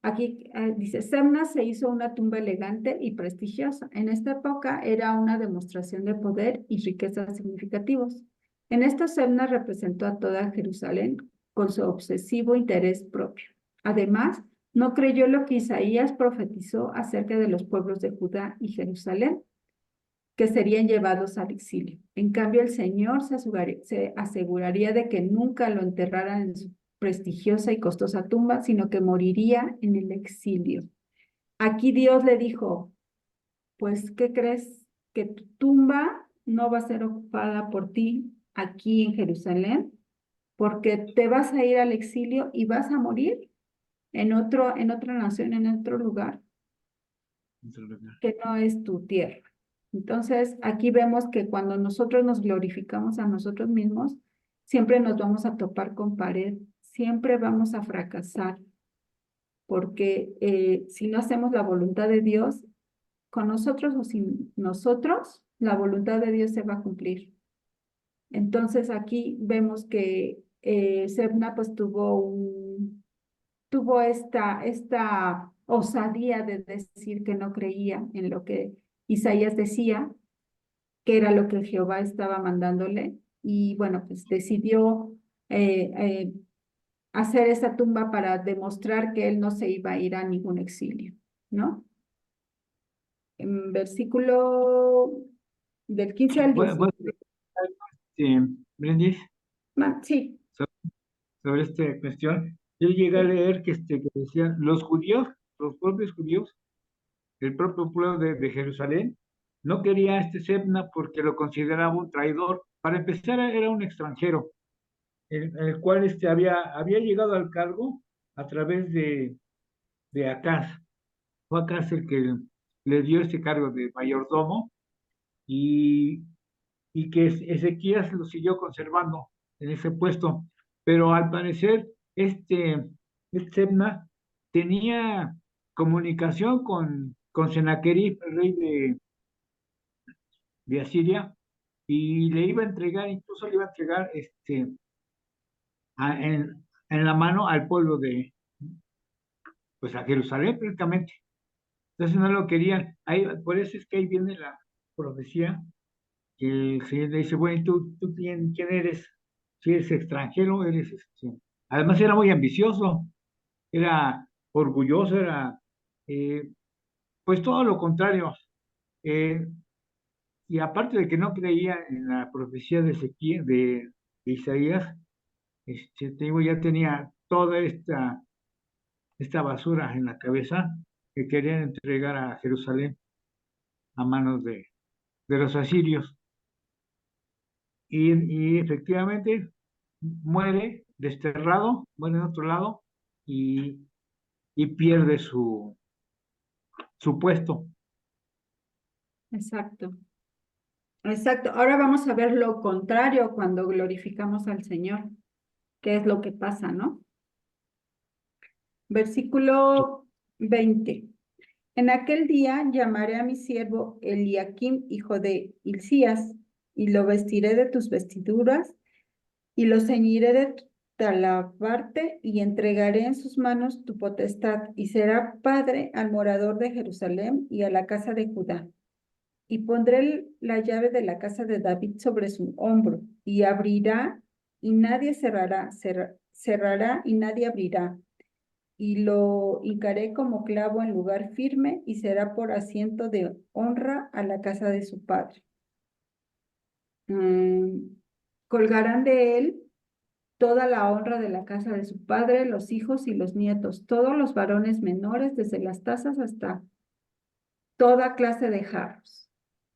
Aquí dice, Sebna se hizo una tumba elegante y prestigiosa. En esta época era una demostración de poder y riquezas significativos. En esto Sebna representó a toda Jerusalén con su obsesivo interés propio. Además, no creyó lo que Isaías profetizó acerca de los pueblos de Judá y Jerusalén, que serían llevados al exilio. En cambio, el Señor se aseguraría de que nunca lo enterraran en su prestigiosa y costosa tumba, sino que moriría en el exilio. Aquí Dios le dijo, pues, ¿qué crees? Que tu tumba no va a ser ocupada por ti aquí en Jerusalén, porque te vas a ir al exilio y vas a morir en otra nación, en otro lugar, que no es tu tierra. Entonces, aquí vemos que cuando nosotros nos glorificamos a nosotros mismos, siempre nos vamos a topar con pared, siempre vamos a fracasar, porque si no hacemos la voluntad de Dios, con nosotros o sin nosotros, la voluntad de Dios se va a cumplir. Entonces, aquí vemos que Sebna pues tuvo esta osadía de decir que no creía en lo que Isaías decía, que era lo que Jehová estaba mandándole, y bueno, pues decidió hacer esa tumba para demostrar que él no se iba a ir a ningún exilio, ¿no? En versículo del 15 al Bueno, 17. Brindis, Sí, sobre esta cuestión, yo llegué a leer que decían los judíos, los propios judíos, el propio pueblo de Jerusalén, no quería a este Sebna porque lo consideraba un traidor. Para empezar, era un extranjero, el cual había llegado al cargo a través de Acaz. Fue Acaz el que le dio este cargo de mayordomo y, y que Ezequías lo siguió conservando en ese puesto. Pero al parecer, este Sebna tenía comunicación con Sennacherib, el rey de Asiria, y le iba a entregar, incluso le iba a entregar en la mano al pueblo pues a Jerusalén prácticamente. Entonces no lo querían. Por eso es que ahí viene la profecía, que el Señor le dice, bueno, ¿tú quién eres? Si eres extranjero, eres Además era muy ambicioso, era orgulloso, eh, pues todo lo contrario. Eh, y aparte de que no creía en la profecía de Ezequiel, de Isaías, te digo, ya tenía toda esta basura en la cabeza que querían entregar a Jerusalén a manos de los asirios. Y efectivamente muere desterrado, muere en otro lado y, y pierde su puesto. exacto. Exacto. Ahora vamos a ver lo contrario cuando glorificamos al Señor, qué es lo que pasa, ¿no? Versículo 20. En aquel día llamaré a mi siervo Eliakim, hijo de Hilcías, y lo vestiré de tus vestiduras, y lo ceñiré de tu talabarte, y entregaré en sus manos tu potestad, y será padre al morador de Jerusalén y a la casa de Judá. Y pondré la llave de la casa de David sobre su hombro, y abrirá, y nadie cerrará, cerrará, y nadie abrirá. Y lo hincaré como clavo en lugar firme, y será por asiento de honra a la casa de su padre. Colgarán de él toda la honra de la casa de su padre, los hijos y los nietos, todos los varones menores, desde las tazas hasta toda clase de jarros.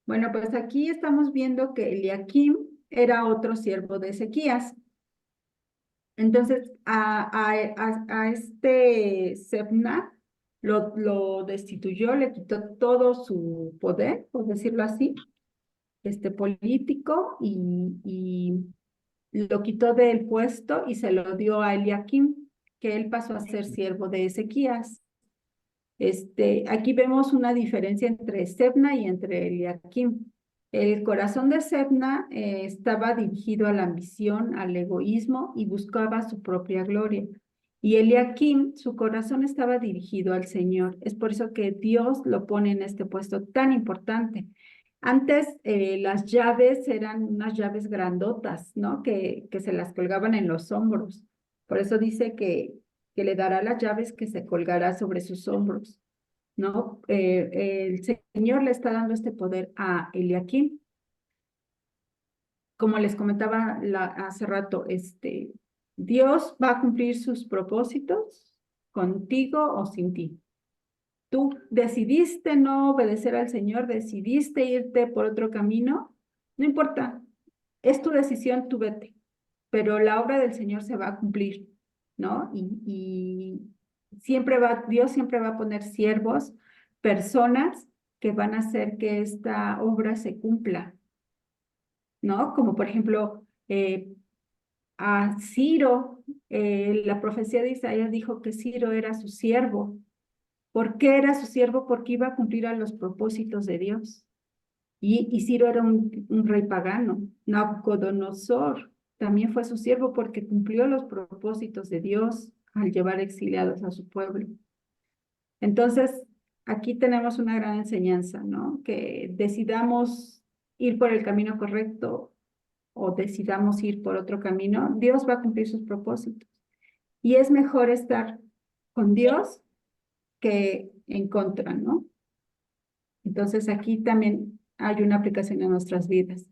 Bueno, pues aquí estamos viendo que Eliakim era otro siervo de Ezequías. Entonces, a este Sebna lo destituyó, le quitó todo su poder, por decirlo así, político, y lo quitó del puesto y se lo dio a Eliakim, que él pasó a ser siervo de Ezequías. Aquí vemos una diferencia entre Sebna y entre Eliakim. El corazón de Sebna estaba dirigido a la ambición, al egoísmo y buscaba su propia gloria. Y Eliakim, su corazón estaba dirigido al Señor. Es por eso que Dios lo pone en este puesto tan importante. Antes las llaves eran unas llaves grandotas, ¿no? Que se las colgaban en los hombros. Por eso dice que le dará las llaves que se colgará sobre sus hombros, ¿no? El Señor le está dando este poder a Eliakim. Como les comentaba hace rato, Dios va a cumplir sus propósitos contigo o sin ti. Tú decidiste no obedecer al Señor, decidiste irte por otro camino, no importa, es tu decisión, tú vete, pero la obra del Señor se va a cumplir, ¿no? Dios siempre va a poner siervos, personas que van a hacer que esta obra se cumpla, ¿no? Como por ejemplo, a Ciro, la profecía de Isaías dijo que Ciro era su siervo. ¿Por qué era su siervo? Porque iba a cumplir a los propósitos de Dios. Y Ciro era un rey pagano. Nabucodonosor también fue su siervo porque cumplió los propósitos de Dios al llevar exiliados a su pueblo. Entonces, aquí tenemos una gran enseñanza, ¿no? Que decidamos ir por el camino correcto o decidamos ir por otro camino, Dios va a cumplir sus propósitos. Y es mejor estar con Dios que en contra, ¿no? Entonces, aquí también hay una aplicación en nuestras vidas.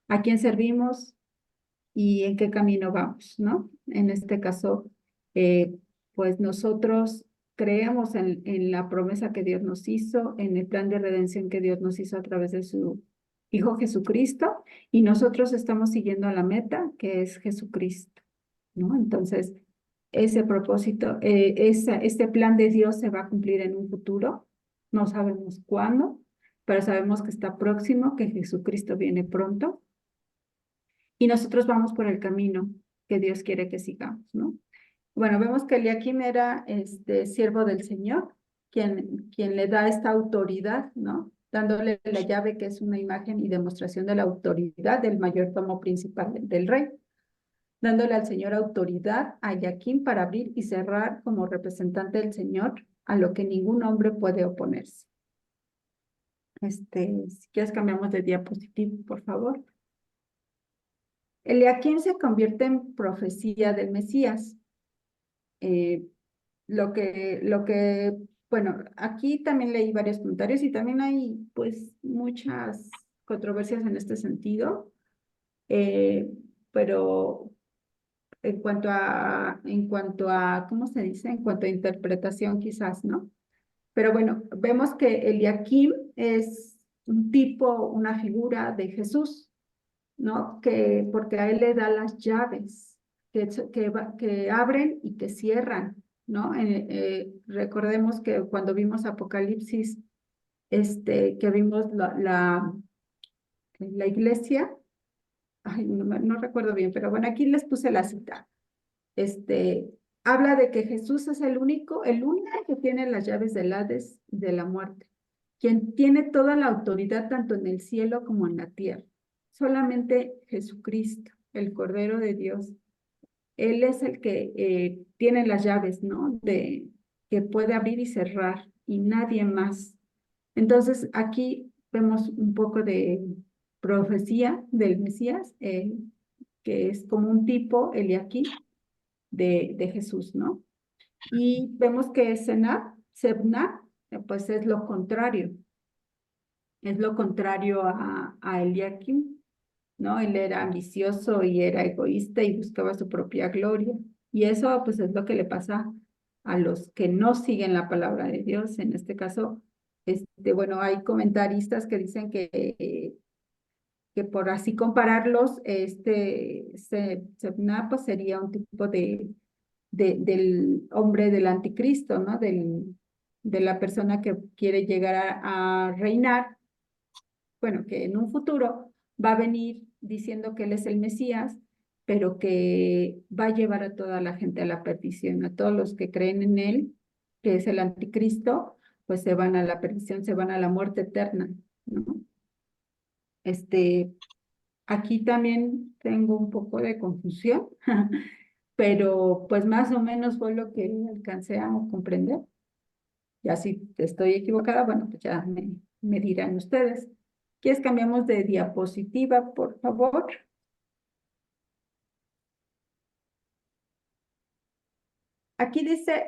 ¿A quién servimos y en qué camino vamos, ¿no? En este caso, pues nosotros creemos en la promesa que Dios nos hizo, en el plan de redención que Dios nos hizo a través de su Hijo Jesucristo, y nosotros estamos siguiendo a la meta, que es Jesucristo, ¿no? Entonces, ese propósito, este plan de Dios se va a cumplir en un futuro, no sabemos cuándo, pero sabemos que está próximo, que Jesucristo viene pronto, y nosotros vamos por el camino que Dios quiere que sigamos, ¿no? Bueno, vemos que Eliaquim era siervo del Señor, quien le da esta autoridad, ¿no? Dándole la llave, que es una imagen y demostración de la autoridad del mayordomo principal del rey, dándole al Señor autoridad a Eliaquim para abrir y cerrar como representante del Señor, a lo que ningún hombre puede oponerse. Si quieres cambiamos de diapositiva, por favor. Eliaquim se convierte en profecía del Mesías. Bueno, aquí también leí varios comentarios y también hay pues muchas controversias en este sentido, pero en cuanto a, ¿cómo se dice? En cuanto a interpretación quizás, ¿no? Pero bueno, vemos que Eliaquim es un tipo, una figura de Jesús, ¿no? Porque a él le da las llaves que abren y que cierran, ¿no? Recordemos que cuando vimos Apocalipsis, que vimos la iglesia, ay, no recuerdo bien, pero bueno, aquí les puse la cita. Habla de que Jesús es el único que tiene las llaves del Hades y de la muerte, quien tiene toda la autoridad tanto en el cielo como en la tierra. Solamente Jesucristo, el Cordero de Dios, Él es el que tiene las llaves, ¿no? Que puede abrir y cerrar, y nadie más. Entonces, aquí vemos un poco de profecía del Mesías, que es como un tipo, Eliaquim, de Jesús, ¿no? Y vemos que Sebna, pues es lo contrario a Eliaquim, ¿no? Él era ambicioso y era egoísta y buscaba su propia gloria. Y eso, pues, es lo que le pasa a los que no siguen la palabra de Dios. En este caso, bueno, hay comentaristas que dicen que por así compararlos, Sebna, pues, sería un tipo del hombre del anticristo, ¿no? De la persona que quiere llegar a reinar, bueno, que en un futuro va a venir diciendo que él es el Mesías, pero que va a llevar a toda la gente a la perdición, a todos los que creen en él, que es el anticristo, pues se van a la perdición, se van a la muerte eterna, ¿no? Aquí también tengo un poco de confusión, pero pues más o menos fue lo que alcancé a comprender. Ya si estoy equivocada, bueno, pues ya me dirán ustedes. ¿Quieres cambiamos de diapositiva, por favor? Aquí dice,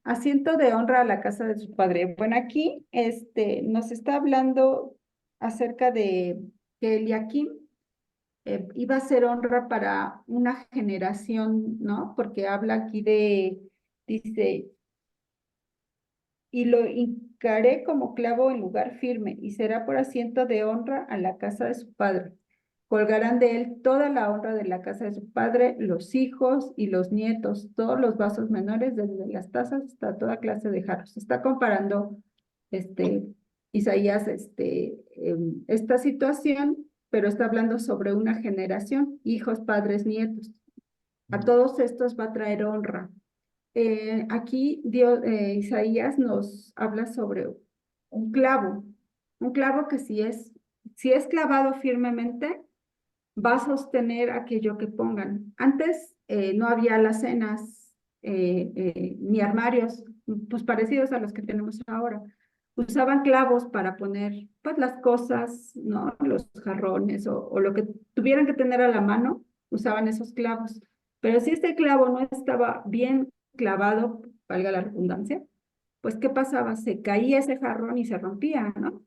asiento de honra a la casa de su padre. Bueno, aquí nos está hablando acerca de que Eliaquim iba a ser honra para una generación, ¿no? Porque habla aquí dice, y lo hincaré como clavo en lugar firme, y será por asiento de honra a la casa de su padre. Colgarán de él toda la honra de la casa de su padre, los hijos y los nietos, todos los vasos menores, desde las tazas hasta toda clase de jarros. Está comparando Isaías esta situación, pero está hablando sobre una generación, hijos, padres, nietos. A todos estos va a traer honra. Aquí Isaías nos habla sobre un clavo que si es clavado firmemente, va a sostener aquello que pongan. Antes no había alacenas ni armarios, pues parecidos a los que tenemos ahora. Usaban clavos para poner pues las cosas, ¿no? Los jarrones o lo que tuvieran que tener a la mano, usaban esos clavos. Pero si este clavo no estaba bien clavado, valga la redundancia, pues ¿qué pasaba? Se caía ese jarrón y se rompía, ¿no?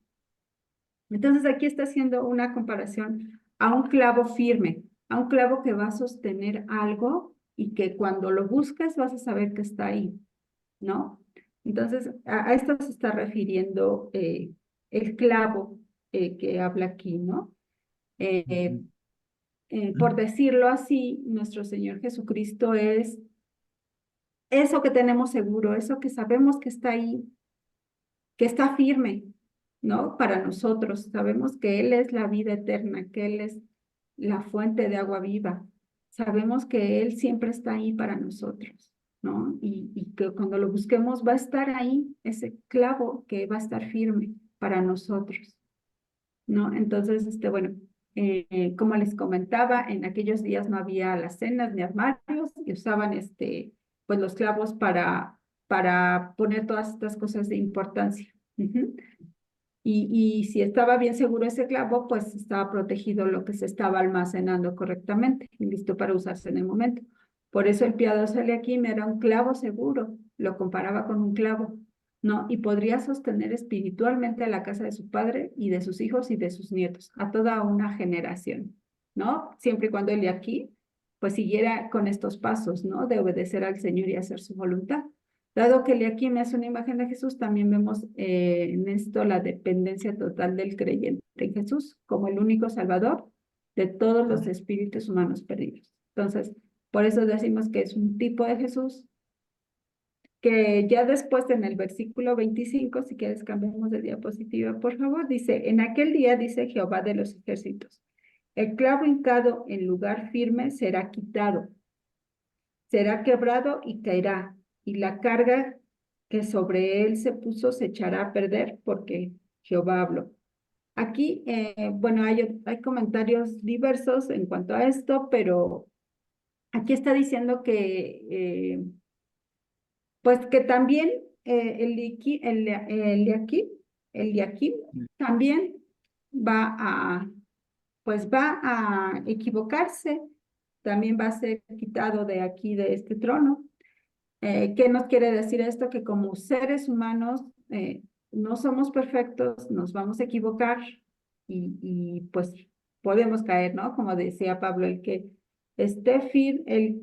Entonces aquí está haciendo una comparación a un clavo firme, a un clavo que va a sostener algo y que cuando lo busques vas a saber que está ahí, ¿no? Entonces a esto se está refiriendo el clavo que habla aquí, ¿no? Por decirlo así, nuestro Señor Jesucristo es eso que tenemos seguro, eso que sabemos que está ahí, que está firme, ¿no? Para nosotros, sabemos que Él es la vida eterna, que Él es la fuente de agua viva. Sabemos que Él siempre está ahí para nosotros, ¿no? Y que cuando lo busquemos va a estar ahí, ese clavo que va a estar firme para nosotros, ¿no? Entonces, bueno, como les comentaba, en aquellos días no había alacenas ni armarios y usaban, pues los clavos para poner todas estas cosas de importancia. Y si estaba bien seguro ese clavo, pues estaba protegido lo que se estaba almacenando correctamente y listo para usarse en el momento. Por eso el piadoso Eliaquim era un clavo seguro, lo comparaba con un clavo, ¿no? Y podría sostener espiritualmente a la casa de su padre y de sus hijos y de sus nietos, a toda una generación, ¿no? Siempre y cuando Eliaquim, pues siguiera con estos pasos, ¿no? De obedecer al Señor y hacer su voluntad. Dado que Eliaquim es una imagen de Jesús, también vemos en esto la dependencia total del creyente en Jesús como el único salvador de todos los espíritus humanos perdidos. Entonces, por eso decimos que es un tipo de Jesús que ya después en el versículo 25, si quieres cambiemos de diapositiva, por favor, dice, en aquel día dice Jehová de los ejércitos, el clavo hincado en lugar firme será quitado, será quebrado y caerá, y la carga que sobre él se puso se echará a perder, porque Jehová habló. Aquí, bueno, hay comentarios diversos en cuanto a esto, pero aquí está diciendo que, pues que también Eliaquim también pues va a equivocarse, también va a ser quitado de aquí, de este trono. ¿Qué nos quiere decir esto? Que como seres humanos no somos perfectos, nos vamos a equivocar y pues podemos caer, ¿no? Como decía Pablo, el que esté firme,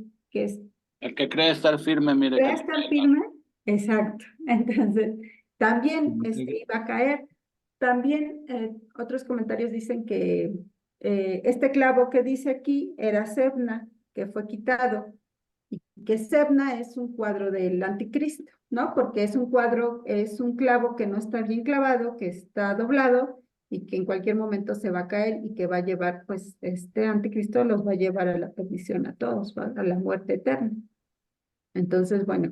El que cree estar firme, mire cree que estar firme, exacto. Entonces, también iba a caer. También otros comentarios dicen que este clavo que dice aquí era Sebna, que fue quitado y que Sebna es un cuadro del anticristo, ¿no? Porque es un cuadro, es un clavo que no está bien clavado, que está doblado y que en cualquier momento se va a caer y que va a llevar, pues, este anticristo los va a llevar a la perdición a todos, a la muerte eterna. Entonces, bueno,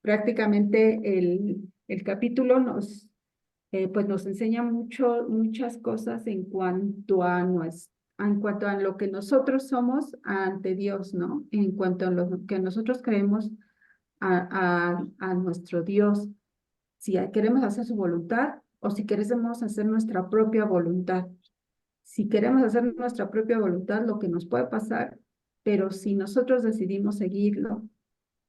prácticamente el capítulo pues nos enseña muchas cosas en cuanto a lo que nosotros somos ante Dios, ¿no? En cuanto a lo que nosotros creemos a nuestro Dios, si queremos hacer su voluntad o si queremos hacer nuestra propia voluntad. Si queremos hacer nuestra propia voluntad, lo que nos puede pasar, pero si nosotros decidimos seguirlo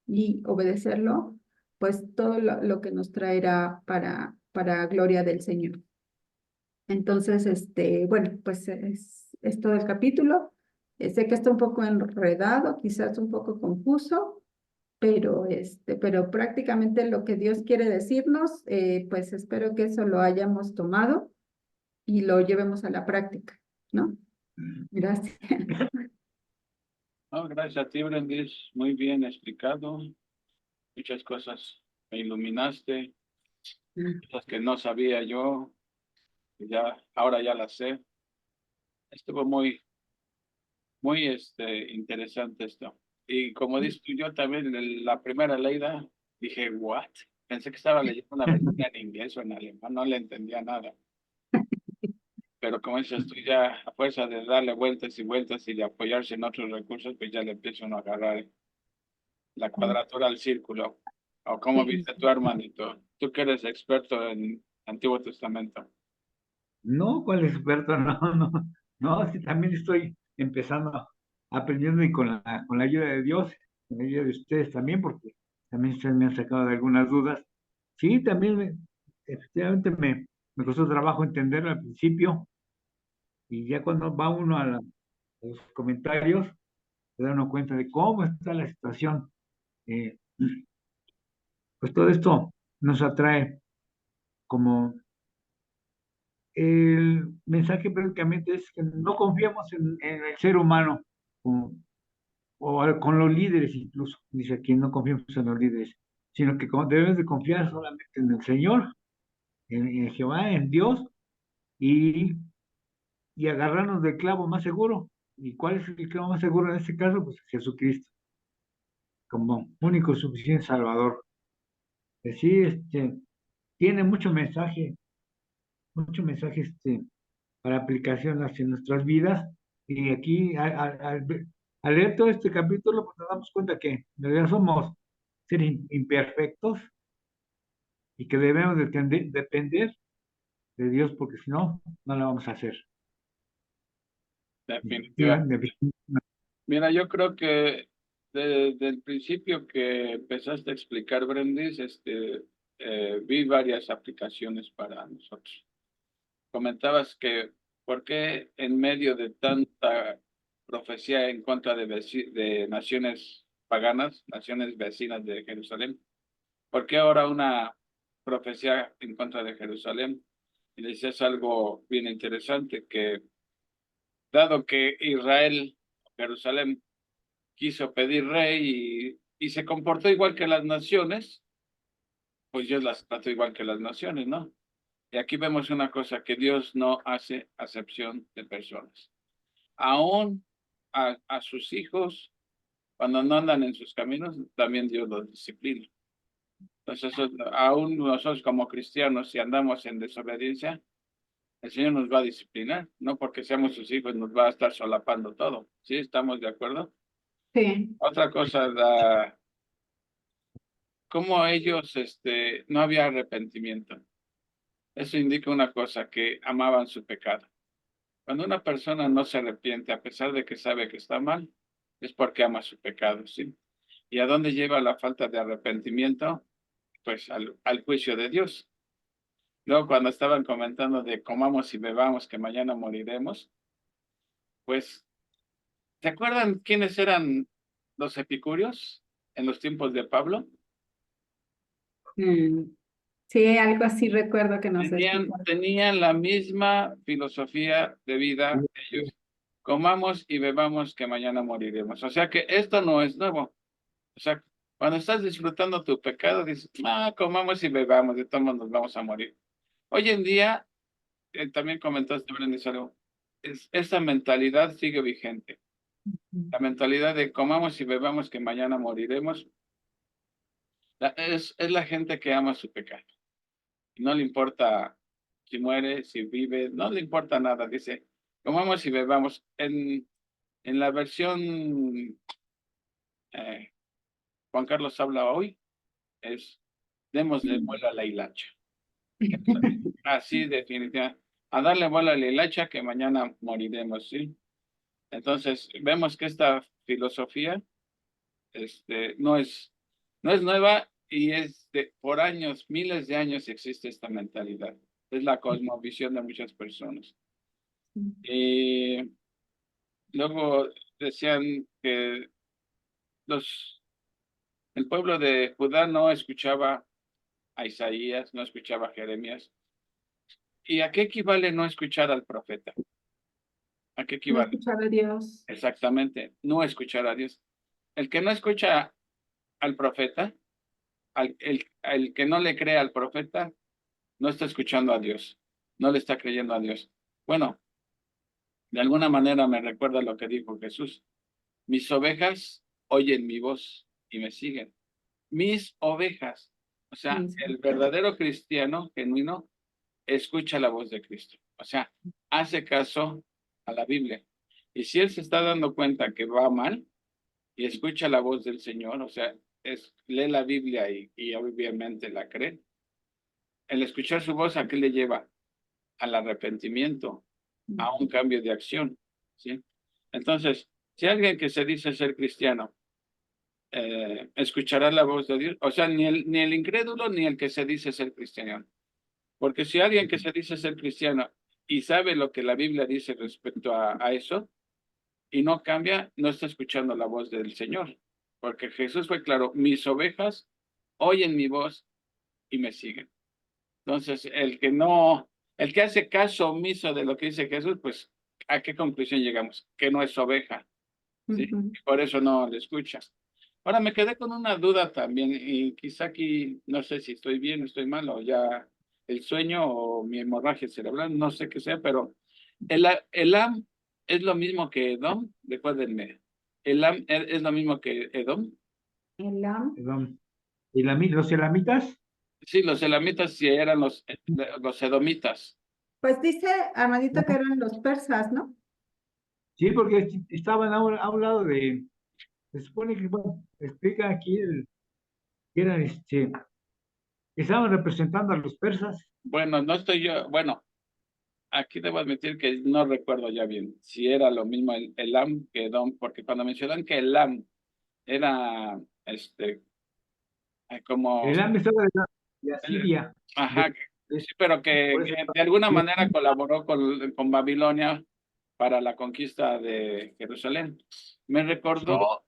y obedecerlo, pues todo lo que nos traerá para gloria del Señor. Entonces, bueno, pues es todo el capítulo. Sé que está un poco enredado, quizás un poco confuso, pero prácticamente lo que Dios quiere decirnos, pues espero que eso lo hayamos tomado y lo llevemos a la práctica, ¿no? Gracias. No, gracias a ti, Brendis. Muy bien explicado. Muchas cosas me iluminaste. Cosas que no sabía yo. Ya, ahora ya las sé. Estuvo muy interesante esto. Y como dices tú, yo también la primera leída dije, ¿what? Pensé que estaba leyendo una versión en inglés o en alemán, no le entendía nada. Pero como dices tú, ya a fuerza de darle vueltas y vueltas y de apoyarse en otros recursos, pues ya le empieza uno a agarrar la cuadratura al círculo. ¿O cómo Sí. viste tu hermanito? Tú que eres experto en Antiguo Testamento. No, ¿cuál experto? No, no, no, sí, también estoy empezando, aprendiendo y con la ayuda de Dios, con la ayuda de ustedes también, porque también ustedes me han sacado de algunas dudas. Sí, también efectivamente me costó trabajo entenderlo al principio, y ya cuando va uno a los comentarios, se da uno cuenta de cómo está la situación. Eh, pues todo esto nos atrae como el mensaje prácticamente es que no confiemos en el ser humano con los líderes incluso. Dice aquí, no confiemos en los líderes, sino que debemos de confiar solamente en el Señor, en Jehová, en Dios, y, y agarrarnos del clavo más seguro. ¿Y cuál es el clavo más seguro en este caso? Pues Jesucristo, como único suficiente Salvador. Sí, tiene mucho mensaje para aplicación hacia nuestras vidas. Y aquí, al leer todo este capítulo, pues nos damos cuenta que en realidad somos seres imperfectos y que debemos depender de Dios, porque si no, no lo vamos a hacer. Definitiva. Mira, yo creo que desde el principio que empezaste a explicar, Brendis, vi varias aplicaciones para nosotros. Comentabas que, ¿por qué en medio de tanta profecía en contra de naciones paganas, naciones vecinas de Jerusalén, por qué ahora una profecía en contra de Jerusalén? Y decías algo bien interesante, que dado que Israel, Jerusalén, quiso pedir rey y se comportó igual que las naciones, pues Dios las trató igual que las naciones, ¿no? Y aquí vemos una cosa, que Dios no hace acepción de personas. Aún a sus hijos, cuando no andan en sus caminos, también Dios los disciplina. Entonces, aún nosotros como cristianos, si andamos en desobediencia, el Señor nos va a disciplinar, no porque seamos sus hijos, nos va a estar solapando todo. ¿Sí? ¿Estamos de acuerdo? Sí. Otra cosa, cómo ellos, no había arrepentimiento. Eso indica una cosa, que amaban su pecado. Cuando una persona no se arrepiente, a pesar de que sabe que está mal, es porque ama su pecado, ¿sí? ¿Y a dónde lleva la falta de arrepentimiento? Pues al juicio de Dios. Luego, cuando estaban comentando de comamos y bebamos, que mañana moriremos, pues, ¿se acuerdan quiénes eran los epicúreos en los tiempos de Pablo? Mm, sí, algo así recuerdo que nos explicaron. Tenían la misma filosofía de vida ellos. Comamos y bebamos, que mañana moriremos. O sea que esto no es nuevo. O sea, cuando estás disfrutando tu pecado, dices, comamos y bebamos, de todos modos nos vamos a morir. Hoy en día, también comentaste, Brendis, algo, esa mentalidad sigue vigente. La mentalidad de comamos y bebamos, que mañana moriremos, es la gente que ama su pecado. No le importa si muere, si vive, no le importa nada. Dice, comamos y bebamos. En la versión eh, Juan Carlos habla hoy, es démosle vuelo a la hilacha. Así definitivamente. A darle vuelo a la hilacha, que mañana moriremos, ¿sí? Entonces, vemos que esta filosofía no es nueva, y por años, miles de años existe esta mentalidad. Es la cosmovisión de muchas personas. Y luego decían que el pueblo de Judá no escuchaba a Isaías, no escuchaba a Jeremías. ¿Y a qué equivale no escuchar al profeta? ¿A qué No equivale? escuchar a Dios. Exactamente, no escuchar a Dios. El que no escucha al profeta, el que no le cree al profeta, no está escuchando a Dios, no le está creyendo a Dios. Bueno, de alguna manera me recuerda lo que dijo Jesús. Mis ovejas oyen mi voz y me siguen. Mis ovejas. O sea, Mis el ovejas. verdadero cristiano genuino escucha la voz de Cristo. O sea, hace caso a la Biblia. Y si él se está dando cuenta que va mal y escucha la voz del Señor, o sea, lee la Biblia y obviamente la cree, el escuchar su voz, ¿a qué le lleva? Al arrepentimiento, a un cambio de acción, ¿sí? Entonces, si alguien que se dice ser cristiano escuchará la voz de Dios, o sea, ni el incrédulo ni el que se dice ser cristiano, porque si alguien que se dice ser cristiano y sabe lo que la Biblia dice respecto a eso y no cambia, no está escuchando la voz del Señor, porque Jesús fue claro, mis ovejas oyen mi voz y me siguen. Entonces, el que hace caso omiso de lo que dice Jesús, pues, ¿a qué conclusión llegamos? Que no es oveja, ¿sí? Ujú. Y por eso no le escuchas. Ahora me quedé con una duda también, y quizá aquí, no sé si estoy bien o estoy mal, o ya el sueño o mi hemorragia cerebral, no sé qué sea, pero Elam es lo mismo que Edom, recuérdenme. Elam es lo mismo que Edom. Elam. Perdón. Los elamitas, Sí, los elamitas sí eran los edomitas. Pues dice Armadito que no, eran los persas, ¿no? sí, porque estaban a un lado se supone que, bueno, explica aquí que eran, que estaban representando a los persas. Bueno, no estoy yo, bueno, aquí debo admitir que no recuerdo ya bien si era lo mismo el Elam que Edom, porque cuando mencionan que Elam era, El como, Elam estaba de eh, Asiria, de- ajá, de- sí, pero por que eso, de alguna manera colaboró con Babilonia para la conquista de Jerusalén. Me sí, recordó,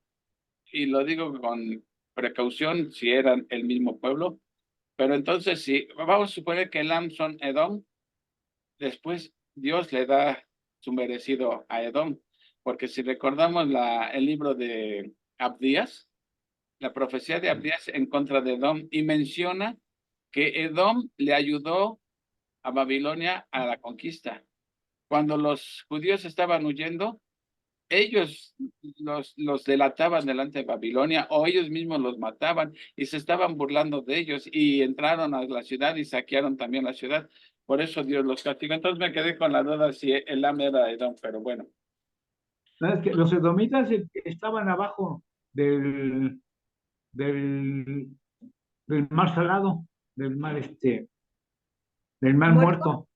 y lo digo con precaución, si eran el mismo pueblo, pero entonces si vamos a suponer que Elam son Edom. Después Dios le da su merecido a Edom, porque si recordamos el libro de Abdías, la profecía de Abdías en contra de Edom, y menciona que Edom le ayudó a Babilonia a la conquista. Cuando los judíos estaban huyendo, ellos los delataban delante de Babilonia o ellos mismos los mataban y se estaban burlando de ellos y entraron a la ciudad y saquearon también la ciudad. Por eso Dios los castigó. Entonces me quedé con la duda si Elam era Edom, pero bueno. ¿sabes qué? Los edomitas estaban abajo del, del, del mar salado, del mar del mar Muerto. muerto,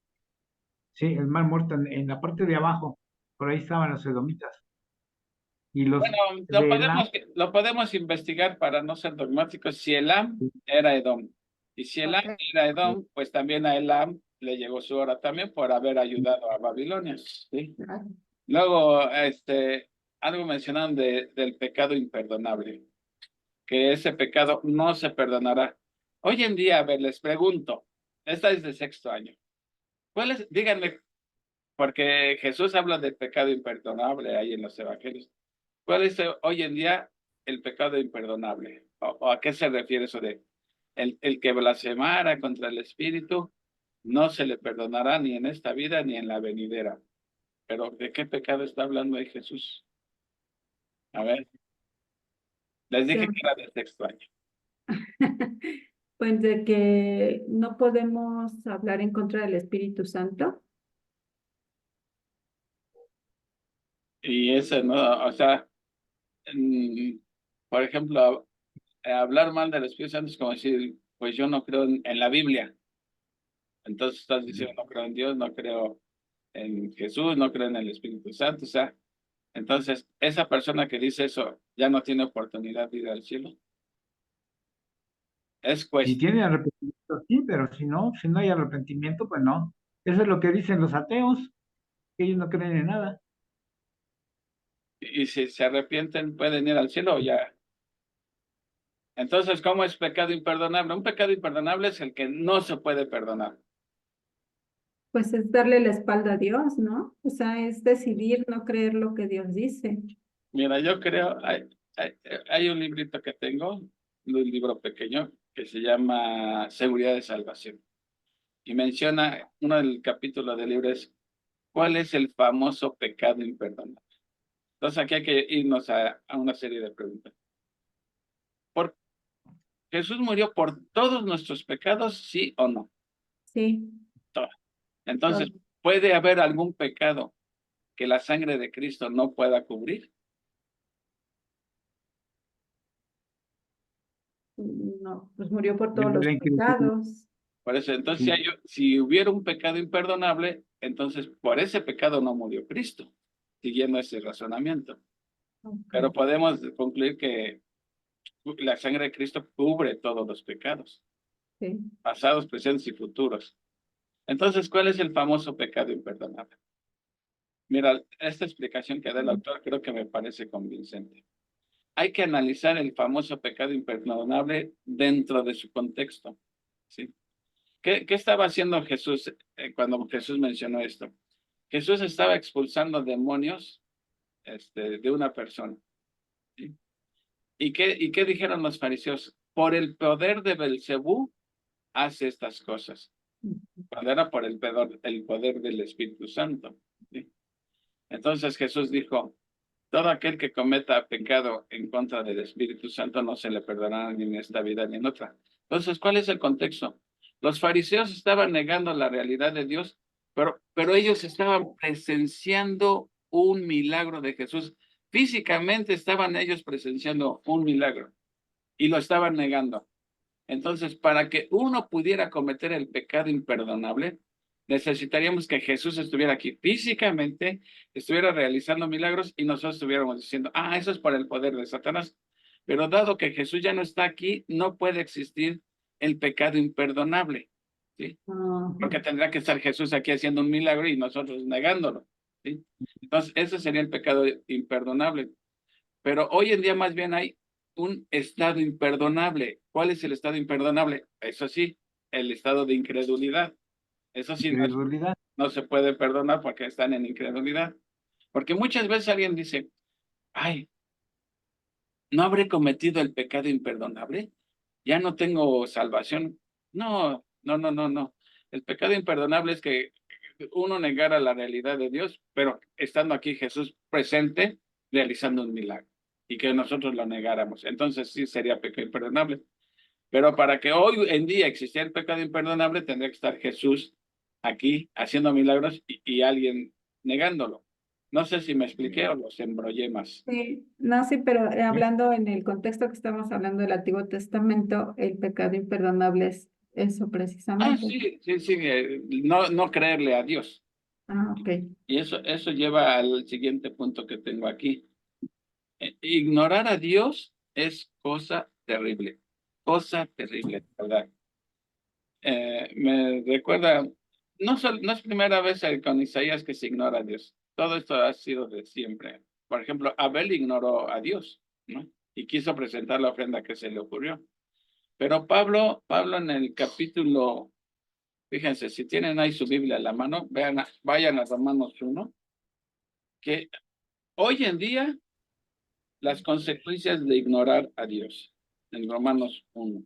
sí, el mar muerto en la parte de abajo, por ahí estaban los edomitas. Y los Bueno, de Elam, lo podemos investigar para no ser dogmáticos si Elam era Edom. Y si Elam Ok. era Edom, pues también a Elam le llegó su hora también por haber ayudado a Babilonia. ¿Sí? Ah, Luego, algo mencionaron del pecado imperdonable, que ese pecado no se perdonará. Hoy en día, a ver, les pregunto, esta es de sexto año. Díganme, porque Jesús habla del pecado imperdonable ahí en los evangelios. ¿Cuál es hoy en día el pecado imperdonable? ¿O a qué se refiere eso de el que blasfemara contra el Espíritu no se le perdonará ni en esta vida ni en la venidera? Pero ¿de qué pecado está hablando ahí Jesús? A ver. Les que- dije que era de sexto año. Pues de que no podemos hablar en contra del Espíritu Santo. Y ese no, o sea, por ejemplo, hablar mal del Espíritu Santo es como decir, pues yo no creo en la Biblia. Entonces estás diciendo, no creo en Dios, no creo en Jesús, no creo en el Espíritu Santo. O sea, entonces esa persona que dice eso ya no tiene oportunidad de ir al cielo. Es si cuestión. tienen arrepentimiento, sí, pero si no hay arrepentimiento, pues no. Eso es lo que dicen los ateos, que ellos no creen en nada. Y si se arrepienten, pueden ir al cielo o ya. Entonces, ¿cómo es pecado imperdonable? Un pecado imperdonable es el que no se puede perdonar. Pues es darle la espalda a Dios, ¿no? O sea, es decidir no creer lo que Dios dice. Mira, yo creo, hay un librito que tengo, un libro pequeño, que se llama Seguridad de Salvación. Y menciona, uno del capítulo del libro es, ¿cuál es el famoso pecado imperdonable? Entonces aquí hay que irnos a una serie de preguntas. ¿Por Jesús murió por todos nuestros pecados, sí o no? Sí, Todos. Entonces, todo. ¿puede haber algún pecado que la sangre de Cristo no pueda cubrir? No, pues murió por todos Desde los la incredulidad, pecados. Por eso, entonces, sí. si hubiera un pecado imperdonable, entonces por ese pecado no murió Cristo, siguiendo ese razonamiento. Ok, Pero podemos concluir que la sangre de Cristo cubre todos los pecados, sí. pasados, presentes y futuros. Entonces, ¿cuál es el famoso pecado imperdonable? Mira, esta explicación que da el autor creo que me parece convincente. Hay que analizar el famoso pecado imperdonable dentro de su contexto, ¿sí? ¿Qué estaba haciendo Jesús cuando Jesús mencionó esto? Jesús estaba expulsando demonios de una persona, ¿sí? ¿Y qué dijeron los fariseos? Por el poder de Belcebú hace estas cosas. Cuando era por el poder del Espíritu Santo, ¿sí? Entonces Jesús dijo, todo aquel que cometa pecado en contra del Espíritu Santo no se le perdonará ni en esta vida ni en otra. Entonces, ¿cuál es el contexto? Los fariseos estaban negando la realidad de Dios, pero ellos estaban presenciando un milagro de Jesús. Físicamente estaban ellos presenciando un milagro y lo estaban negando. Entonces, para que uno pudiera cometer el pecado imperdonable, necesitaríamos que Jesús estuviera aquí físicamente, estuviera realizando milagros y nosotros estuviéramos diciendo, eso es por el poder de Satanás. Pero dado que Jesús ya no está aquí, no puede existir el pecado imperdonable, ¿sí? Ah, Porque tendrá que estar Jesús aquí haciendo un milagro y nosotros negándolo, ¿sí? Entonces, ese sería el pecado imperdonable. Pero hoy en día más bien hay un estado imperdonable. ¿Cuál es el estado imperdonable? Eso sí, el estado de incredulidad. Eso sí, Incredulidad. no se puede perdonar porque están en incredulidad. Porque muchas veces alguien dice, ay, ¿no habré cometido el pecado imperdonable? Ya no tengo salvación. No, no, no, no, no. El pecado imperdonable es que uno negara la realidad de Dios, pero estando aquí Jesús presente, realizando un milagro, y que nosotros lo negáramos. Entonces sí sería pecado imperdonable. Pero para que hoy en día existiera el pecado imperdonable, tendría que estar Jesús aquí haciendo milagros y alguien negándolo. No sé si me expliqué o los embrollé más. sí, no, sí, pero ¿Sí? hablando en el contexto que estamos hablando del Antiguo Testamento, el pecado imperdonable es eso precisamente. Sí, sí, sí, no creerle a Dios. Ah, ok. Y eso lleva al siguiente punto que tengo aquí. Ignorar a Dios es cosa terrible, ¿verdad? Me recuerda, no es primera vez con Isaías que se ignora a Dios. Todo esto ha sido de siempre. Por ejemplo, Abel ignoró a Dios, ¿no? Y quiso presentar la ofrenda que se le ocurrió. Pero Pablo en el capítulo, fíjense, si tienen ahí su Biblia a la mano, vayan a Romanos 1, que hoy en día las consecuencias de ignorar a Dios, en Romanos 1.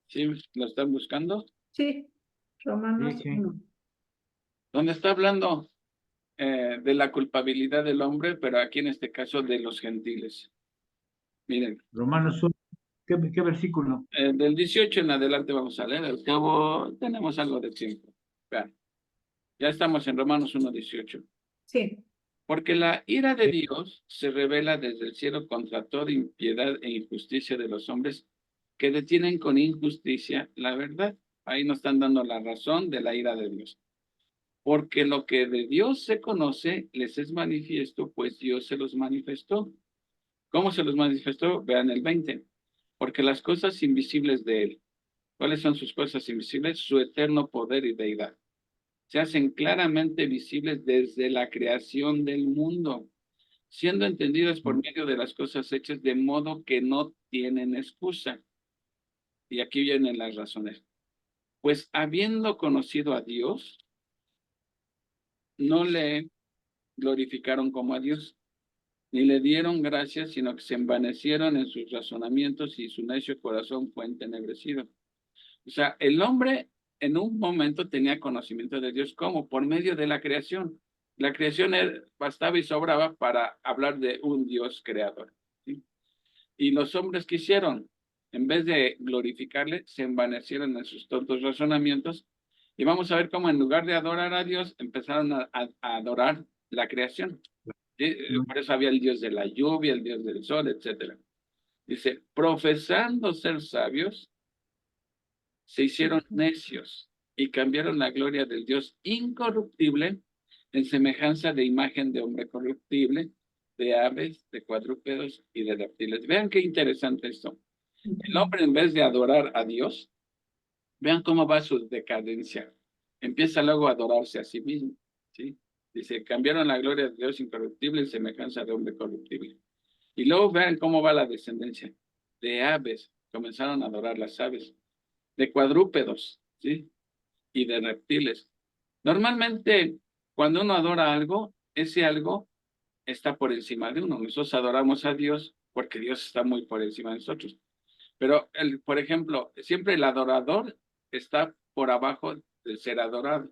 ¿Sí? ¿Lo están buscando? Sí, Sí, Romanos sí. 1. Donde está hablando de la culpabilidad del hombre, pero aquí en este caso de los gentiles. Miren, Romanos 1. ¿Qué versículo? del 18 en adelante vamos a leer, al cabo tenemos algo de tiempo. Vean, ya estamos en Romanos 1:18. Sí. Porque la ira de Sí. Dios se revela desde el cielo contra toda impiedad e injusticia de los hombres que detienen con injusticia la verdad. Ahí nos están dando la razón de la ira de Dios. Porque lo que de Dios se conoce les es manifiesto, pues Dios se los manifestó. ¿Cómo se los manifestó? Vean el 20. Porque las cosas invisibles de Él, ¿cuáles son sus cosas invisibles? Su eterno poder y deidad. Se hacen claramente visibles desde la creación del mundo, siendo entendidas por medio de las cosas hechas, de modo que no tienen excusa. Y aquí vienen las razones. Pues habiendo conocido a Dios, no le glorificaron como a Dios, ni le dieron gracias, sino que se envanecieron en sus razonamientos y su necio corazón fue entenebrecido. O sea, el hombre en un momento tenía conocimiento de Dios, ¿cómo? Por medio de la creación. La creación bastaba y sobraba para hablar de un Dios creador, ¿sí? Y los hombres que hicieron, en vez de glorificarle, se envanecieron en sus tontos razonamientos. Y vamos a ver cómo en lugar de adorar a Dios, empezaron a adorar la creación. ¿Sí? Por eso había el Dios de la lluvia, el Dios del sol, etcétera. Dice, profesando ser sabios, se hicieron necios y cambiaron la gloria del Dios incorruptible en semejanza de imagen de hombre corruptible, de aves, de cuadrúpedos y de reptiles. Vean qué interesante esto. El hombre, en vez de adorar a Dios, vean cómo va su decadencia. Empieza luego a adorarse a sí mismo, ¿sí? Dice, cambiaron la gloria de Dios incorruptible en semejanza de hombre corruptible. Y luego vean cómo va la descendencia. De aves, comenzaron a adorar las aves. De cuadrúpedos, ¿sí? Y de reptiles. Normalmente, cuando uno adora algo, ese algo está por encima de uno. Nosotros adoramos a Dios porque Dios está muy por encima de nosotros. Pero, por ejemplo, siempre el adorador está por abajo del ser adorado.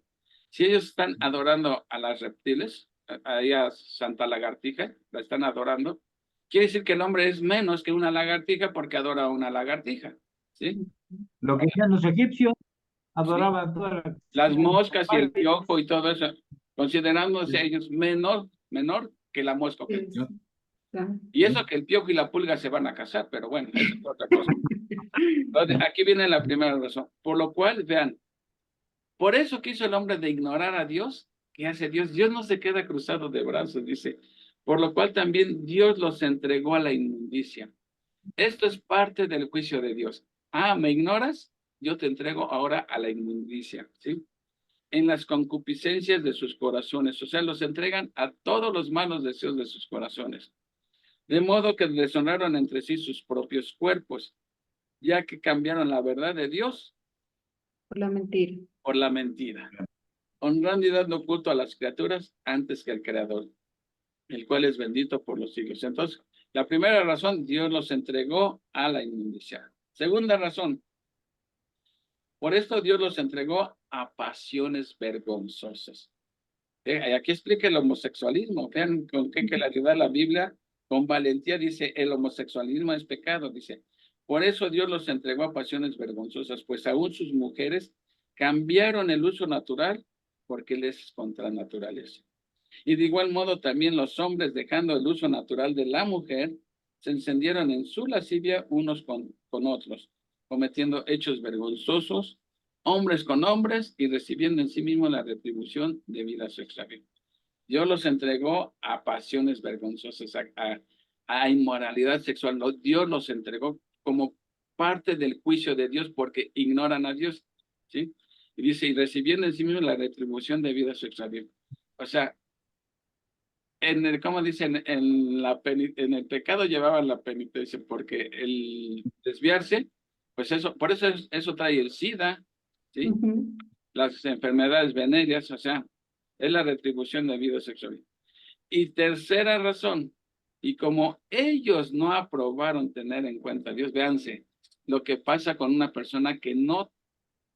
Si ellos están adorando a las reptiles, ahí a Santa Lagartija, la están adorando, quiere decir que el hombre es menos que una lagartija porque adora a una lagartija, ¿sí? Lo que hacían los egipcios, Sí. adoraban todas Las moscas y el piojo y todo eso, considerándose Sí. ellos menor que la mosca. Sí, sí, claro. Y eso que el piojo y la pulga se van a casar, pero bueno, eso es otra cosa. Entonces, aquí viene la primera razón. Por lo cual, vean, por eso quiso el hombre de ignorar a Dios. ¿Qué hace Dios? Dios no se queda cruzado de brazos, dice. Por lo cual también Dios los entregó a la inmundicia. Esto es parte del juicio de Dios. Ah, ¿me ignoras? Yo te entrego ahora a la inmundicia, ¿sí? En las concupiscencias de sus corazones. O sea, los entregan a todos los malos deseos de sus corazones. De modo que deshonraron entre sí sus propios cuerpos, ya que cambiaron la verdad de Dios Por la mentira. por la mentira, honrando y dando culto a las criaturas antes que al Creador, el cual es bendito por los siglos. Entonces, la primera razón, Dios los entregó a la inmundicia. Segunda razón, por esto Dios los entregó a pasiones vergonzosas. Aquí explica el homosexualismo. Vean con qué claridad la Biblia, con valentía, dice, el homosexualismo es pecado, dice. Por eso Dios los entregó a pasiones vergonzosas, pues aún sus mujeres cambiaron el uso natural porque les es contra naturaleza. Y de igual modo también los hombres, dejando el uso natural de la mujer, se encendieron en su lascivia unos con otros, cometiendo hechos vergonzosos, hombres con hombres, y recibiendo en sí mismo la retribución debida a su extravío. Dios los entregó a pasiones vergonzosas, a inmoralidad sexual. Dios los entregó como parte del juicio de Dios porque ignoran a Dios, ¿sí? Y dice, y recibiendo en sí mismo la retribución debida a su extravío. O sea, como dicen, en el pecado llevaban la penitencia, porque el desviarse, pues eso, por eso eso trae el SIDA, ¿sí? Ujú. Las enfermedades venéreas, o sea, es la retribución de vida sexual. Y tercera razón, y como ellos no aprobaron tener en cuenta a Dios, véanse lo que pasa con una persona que no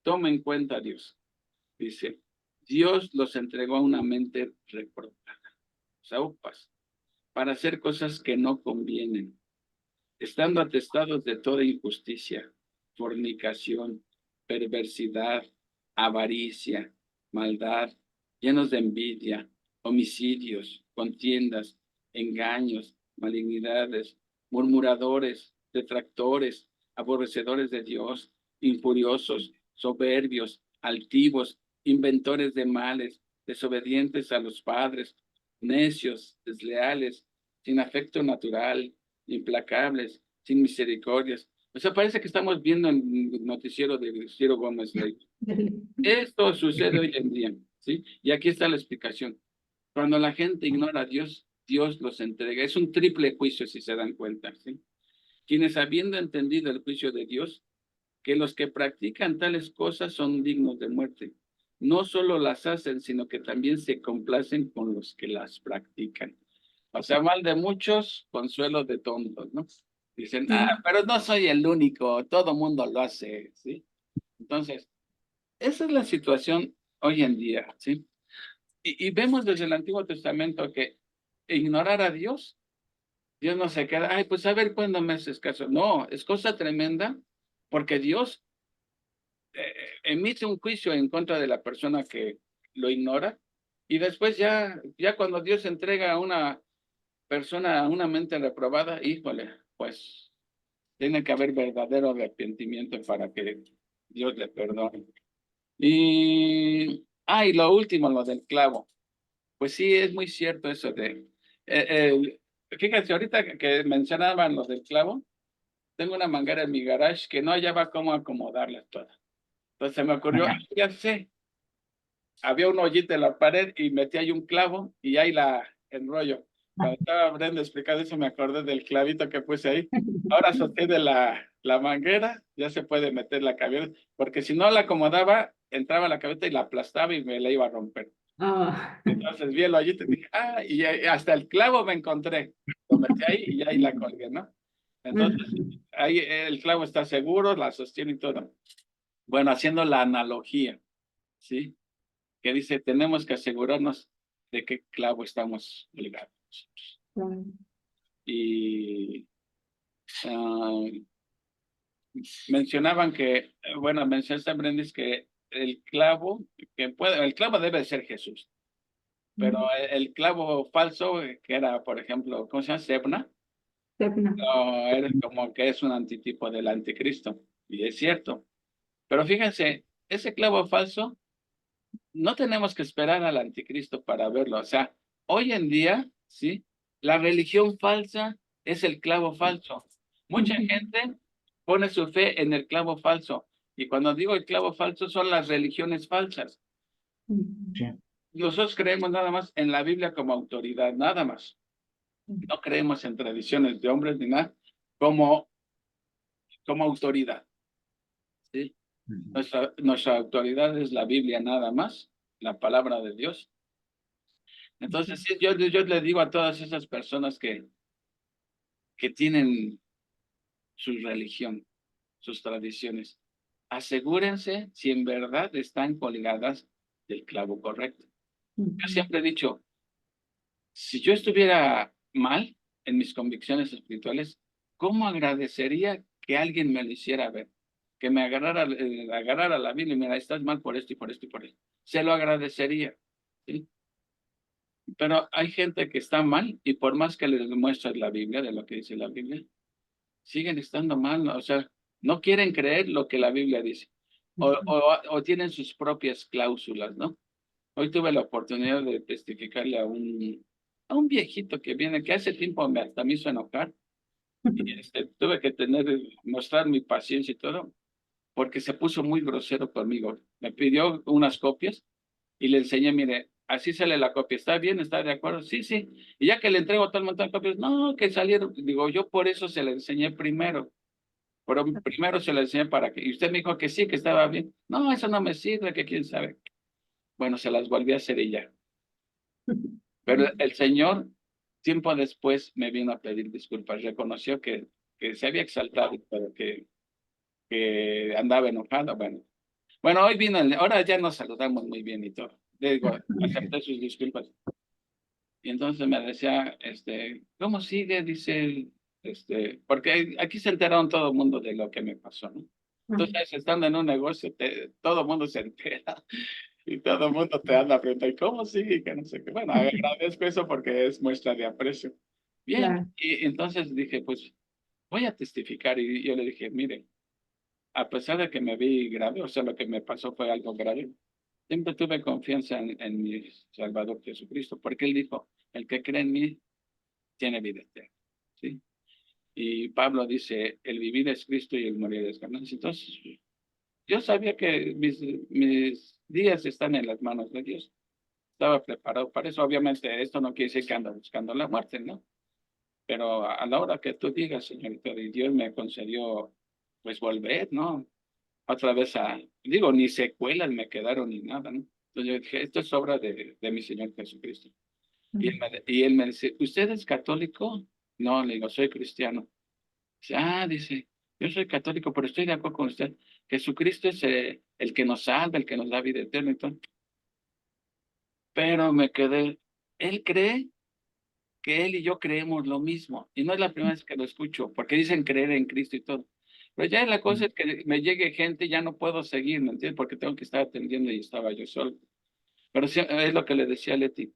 toma en cuenta a Dios. Dice, Dios los entregó a una mente reprobada. Saupas, para hacer cosas que no convienen, estando atestados de toda injusticia, fornicación, perversidad, avaricia, maldad, llenos de envidia, homicidios, contiendas, engaños, malignidades, murmuradores, detractores, aborrecedores de Dios, injuriosos, soberbios, altivos, inventores de males, desobedientes a los padres, necios, desleales, sin afecto natural, implacables, sin misericordias. O sea, parece que estamos viendo el noticiero de Ciro Gómez Leiva. Esto sucede hoy en día, ¿sí? Y aquí está la explicación. Cuando la gente ignora a Dios, Dios los entrega. Es un triple juicio, si se dan cuenta, ¿sí? Quienes habiendo entendido el juicio de Dios, que los que practican tales cosas son dignos de muerte. No solo las hacen, sino que también se complacen con los que las practican. O sea, mal de muchos, consuelo de tontos, ¿no? Dicen, pero no soy el único, todo mundo lo hace, ¿sí? Entonces, esa es la situación hoy en día, ¿sí? Y vemos desde el Antiguo Testamento que ignorar a Dios no se queda, ay, pues a ver cuándo me haces caso. No, es cosa tremenda porque Dios emite un juicio en contra de la persona que lo ignora y después ya cuando Dios entrega a una persona a una mente reprobada, híjole, pues tiene que haber verdadero arrepentimiento para que Dios le perdone. Y lo último, lo del clavo. Pues sí, es muy cierto eso de... fíjense, ahorita que mencionaban lo del clavo, tengo una manguera en mi garage que no hallaba cómo acomodarla toda. Entonces se me ocurrió, ya sé, había un hoyito en la pared y metí ahí un clavo y ahí la enrollo. Cuando estaba Brenda explicando eso, me acordé del clavito que puse ahí. Ahora sostiene la manguera, ya se puede meter la cabeza, porque si no la acomodaba, entraba la cabeza y la aplastaba y me la iba a romper. Entonces vi el hoyito y dije, y hasta el clavo me encontré. Lo metí ahí y ahí la colgué, ¿no? Entonces, ahí el clavo está seguro, la sostiene y todo. Bueno, haciendo la analogía, ¿sí? Que dice, tenemos que asegurarnos de qué clavo estamos ligados. Y mencionaban que, bueno, mencionaste, Brendis, que el clavo debe ser Jesús, pero el clavo falso, que era, por ejemplo, ¿cómo se llama? Sebna. No, era como que es un antitipo del anticristo, y es cierto. Pero fíjense, ese clavo falso, no tenemos que esperar al anticristo para verlo. O sea, hoy en día, ¿sí? La religión falsa es el clavo falso. Mucha gente pone su fe en el clavo falso. Y cuando digo el clavo falso, son las religiones falsas. Sí. Nosotros creemos nada más en la Biblia como autoridad, nada más. No creemos en tradiciones de hombres ni nada como autoridad. ¿Sí? Nuestra autoridad es la Biblia nada más, la palabra de Dios. Entonces, sí, yo le digo a todas esas personas que tienen su religión, sus tradiciones, asegúrense si en verdad están colgadas del clavo correcto. Yo siempre he dicho, si yo estuviera mal en mis convicciones espirituales, ¿cómo agradecería que alguien me lo hiciera ver? Que me agarrara la Biblia y mira, estás mal por esto y por esto y por esto. Se lo agradecería, ¿sí? Pero hay gente que está mal y por más que les demuestres la Biblia, de lo que dice la Biblia, siguen estando mal, ¿no? O sea, no quieren creer lo que la Biblia dice o tienen sus propias cláusulas, ¿no? Hoy tuve la oportunidad de testificarle a un viejito que viene, que hace tiempo hasta me hizo enojar y tuve que mostrar mi paciencia y todo, porque se puso muy grosero conmigo. Me pidió unas copias y le enseñé, mire, así sale la copia, ¿está bien? ¿Está de acuerdo? Sí, sí. Y ya que le entrego todo el montón de copias, no, que salieron. Digo, yo por eso se le enseñé primero. Pero primero se le enseñé para que, y usted me dijo que sí, que estaba bien. No, eso no me sirve, que quién sabe. Bueno, se las volví a hacer y ya. Pero el Señor, tiempo después, me vino a pedir disculpas. Reconoció que se había exaltado, pero que andaba enojado. Bueno, hoy vino, ahora ya nos saludamos muy bien y todo. Le digo, acepté sus disculpas. Y entonces me decía, ¿cómo sigue? Dice él, porque aquí se enteraron todo el mundo de lo que me pasó, ¿no? Entonces, estando en un negocio, todo el mundo se entera y todo el mundo te anda preguntando, ¿y cómo sigue? Que no sé qué. Bueno, agradezco eso porque es muestra de aprecio. Bien, y entonces dije, pues voy a testificar. Y yo le dije, mire, a pesar de que me vi grave, o sea, lo que me pasó fue algo grave, siempre tuve confianza en mi Salvador Jesucristo, porque Él dijo, el que cree en mí tiene vida eterna, ¿sí? Y Pablo dice, el vivir es Cristo y el morir es ganancia. Entonces, yo sabía que mis días están en las manos de Dios. Estaba preparado para eso. Obviamente, esto no quiere decir que ando buscando la muerte, ¿no? Pero a la hora que tú digas, señorita, y Dios me concedió, pues volver, ¿no? otra vez digo, ni secuelas me quedaron ni nada, ¿no? Entonces yo dije, esto es obra de mi Señor Jesucristo. Y él me dice, ¿usted es católico? No, le digo, soy cristiano. Dice, dice, yo soy católico, pero estoy de acuerdo con usted. Jesucristo es el que nos salva, el que nos da vida eterna. Entonces, pero me quedé, él cree que él y yo creemos lo mismo. Y no es la primera vez que lo escucho, porque dicen creer en Cristo y todo. Pero ya la cosa es que me llegue gente, ya no puedo seguir, ¿me entiendes? Porque tengo que estar atendiendo y estaba yo solo. Pero sí, es lo que le decía a Leti.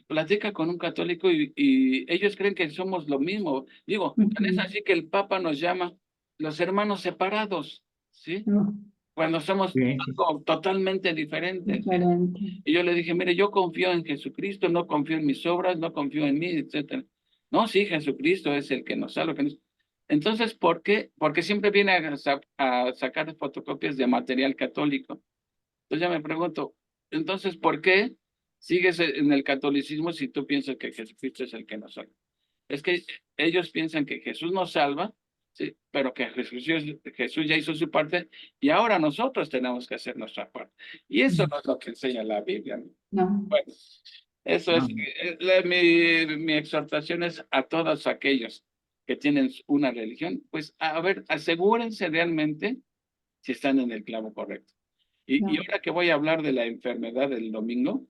Platica con un católico y ellos creen que somos lo mismo. Digo, es así que el Papa nos llama los hermanos separados, ¿sí? Cuando somos Sí, algo totalmente diferentes. Diferente. Y yo le dije, mire, yo confío en Jesucristo, no confío en mis obras, no confío en mí, etcétera. No, sí, Jesucristo es el que nos salva. Entonces, ¿por qué? Porque siempre viene a sacar fotocopias de material católico. Entonces ya me pregunto, entonces, ¿por qué sigues en el catolicismo si tú piensas que Jesucristo es el que nos salva? Es que ellos piensan que Jesús nos salva, sí, pero que Jesús ya hizo su parte y ahora nosotros tenemos que hacer nuestra parte. Y eso no es lo que enseña la Biblia, ¿no? No. Bueno, eso es, mi exhortación es a todos aquellos que tienen una religión, pues a ver, asegúrense realmente si están en el clavo correcto. Y No. ahora que voy a hablar de la enfermedad del domingo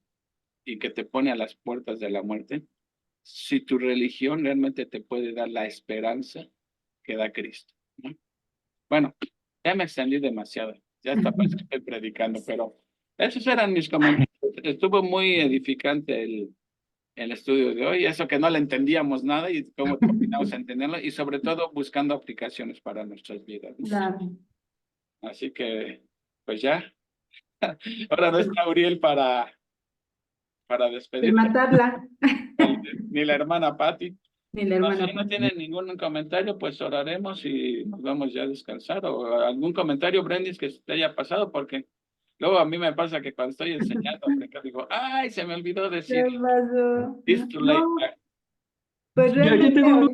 y que te pone a las puertas de la muerte, si tu religión realmente te puede dar la esperanza que da Cristo, ¿no? Bueno, ya me extendí demasiado, ya está pues estoy predicando, pero esos eran mis comentarios. Estuvo muy edificante el estudio de hoy, eso que no le entendíamos nada y cómo terminamos a entenderlo y sobre todo buscando aplicaciones para nuestras vidas, ¿no? Claro. Así que, pues ya, ahora no está Uriel para De despedirte, matarla. ni la hermana Patti. Ni la No, si hermana. no tienen ningún comentario, pues oraremos y nos vamos ya a descansar. O algún comentario, Brendis, que te haya pasado, porque luego a mí me pasa que cuando estoy enseñando, digo, ay, se me olvidó ¿Qué decir, pasó? it's too late. No, pues yo realmente tengo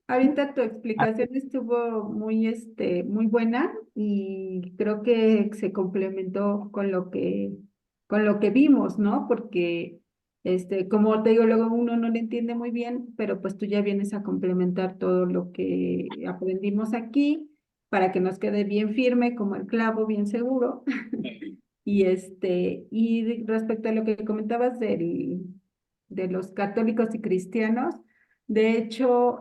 ahorita tu explicación estuvo muy buena y creo que se complementó con lo que vimos, ¿no? Porque, como te digo, luego uno no le entiende muy bien, pero pues tú ya vienes a complementar todo lo que aprendimos aquí para que nos quede bien firme, como el clavo, bien seguro. Y respecto a lo que comentabas de los católicos y cristianos, de hecho,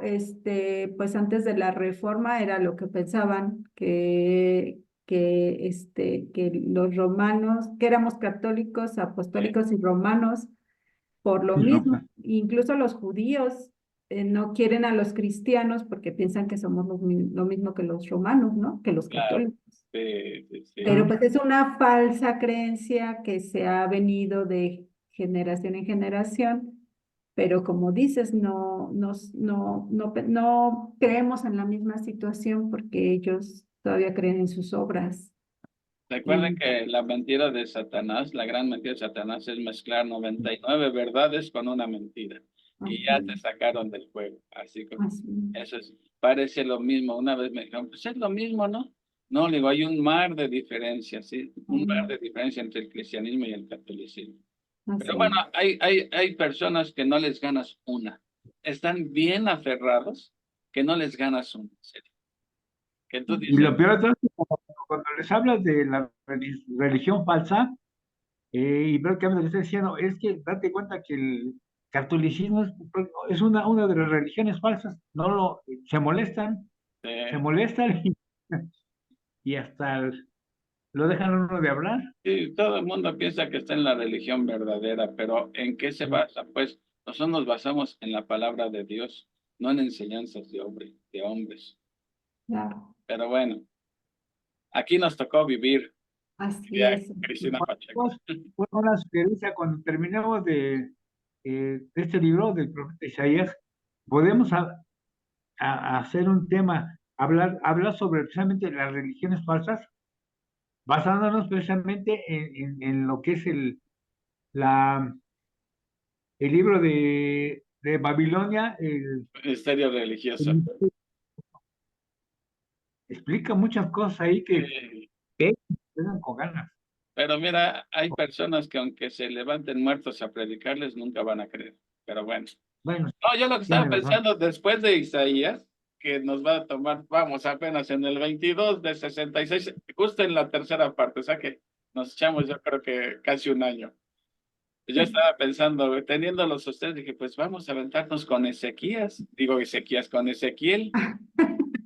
pues antes de la reforma era lo que pensaban, que los romanos, que éramos católicos, apostólicos y romanos, por lo mismo. Incluso los judíos no quieren a los cristianos porque piensan que somos lo mismo que los romanos, ¿no? Que los Claro, católicos. sí. Pero pues es una falsa creencia que se ha venido de generación en generación, pero como dices, no creemos en la misma situación porque ellos todavía creen en sus obras. Recuerden que la mentira de Satanás, la gran mentira de Satanás es mezclar 99 verdades con una mentira. Y ya te sacaron del juego. Así que eso parece lo mismo. Una vez me dijeron, pues es lo mismo, ¿no? No, le digo, hay un mar de diferencias, ¿sí? Un mar de diferencia entre el cristianismo y el catolicismo. Pero bueno, hay personas que no les ganas una. Están bien aferrados que no les ganas una. ¿En serio? Que tú Y dices, lo peor de todo es que cuando les hablas de la religión falsa, y veo que me está diciendo, es que date cuenta que el catolicismo es una de las religiones falsas, se molestan y hasta lo dejan a uno de hablar. sí, todo el mundo piensa que está en la religión verdadera, pero ¿en qué se basa? Pues nosotros nos basamos en la palabra de Dios, no en enseñanzas de hombres. Claro, Pero bueno, aquí nos tocó vivir, así diría es. Cristina Pacheco. Fue una sugerencia cuando terminemos de este libro del profeta Isaías, podemos hacer un tema, hablar sobre precisamente las religiones falsas, basándonos precisamente en lo que es la, el libro de Babilonia, Misterio religioso. explica muchas cosas ahí que Vengan con ganas. Pero mira, hay personas que aunque se levanten muertos a predicarles, nunca van a creer. Pero bueno. Bueno, No, yo lo que estaba tiene razón. pensando después de Isaías, que nos va a tomar, vamos, apenas en el 22 de 66, justo en la tercera parte, o sea que nos echamos yo creo que casi un año. Yo estaba pensando, teniéndolos ustedes, dije, pues vamos a aventarnos con Ezequías, digo Ezequías, con Ezequiel,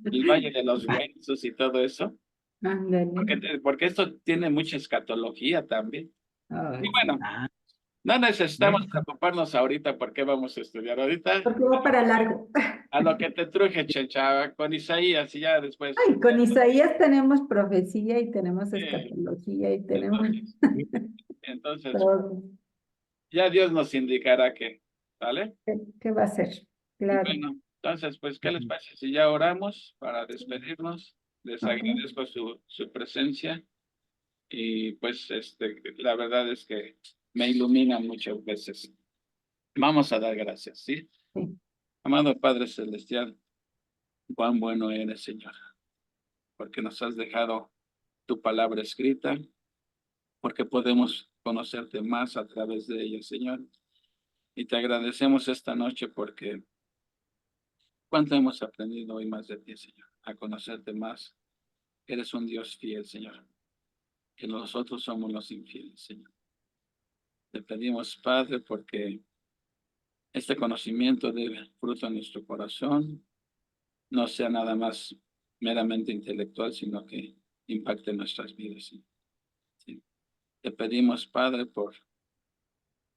el Valle de los Huesos y todo eso, Ándale. porque esto tiene mucha escatología también. Y Ay, sí. bueno, Ah, no bueno, necesitamos preocuparnos ahorita por qué vamos a estudiar ahorita. Porque va para largo. A lo que te truje, Chencha, con Isaías y ya después. Ay, con Isaías tenemos profecía y tenemos eh, escatología y tenemos entonces, sí, entonces, todo. ya Dios nos indicará qué, ¿vale? ¿Qué va a ser? Claro. Bueno, entonces, pues, ¿qué les sí. parece si ya oramos para despedirnos? Les Ok. agradezco su presencia y pues, la verdad es que me ilumina muchas veces. Vamos a dar gracias, ¿sí? Sí. Amado Padre Celestial, cuán bueno eres, Señor, porque nos has dejado tu palabra escrita, porque podemos conocerte más a través de ella, Señor. Y te agradecemos esta noche porque cuánto hemos aprendido hoy más de ti, Señor, a conocerte más. Eres un Dios fiel, Señor, que nosotros somos los infieles, Señor. Te pedimos, Padre, porque este conocimiento dé fruto en nuestro corazón, no sea nada más meramente intelectual, sino que impacte nuestras vidas, Señor. Sí. Te pedimos, Padre,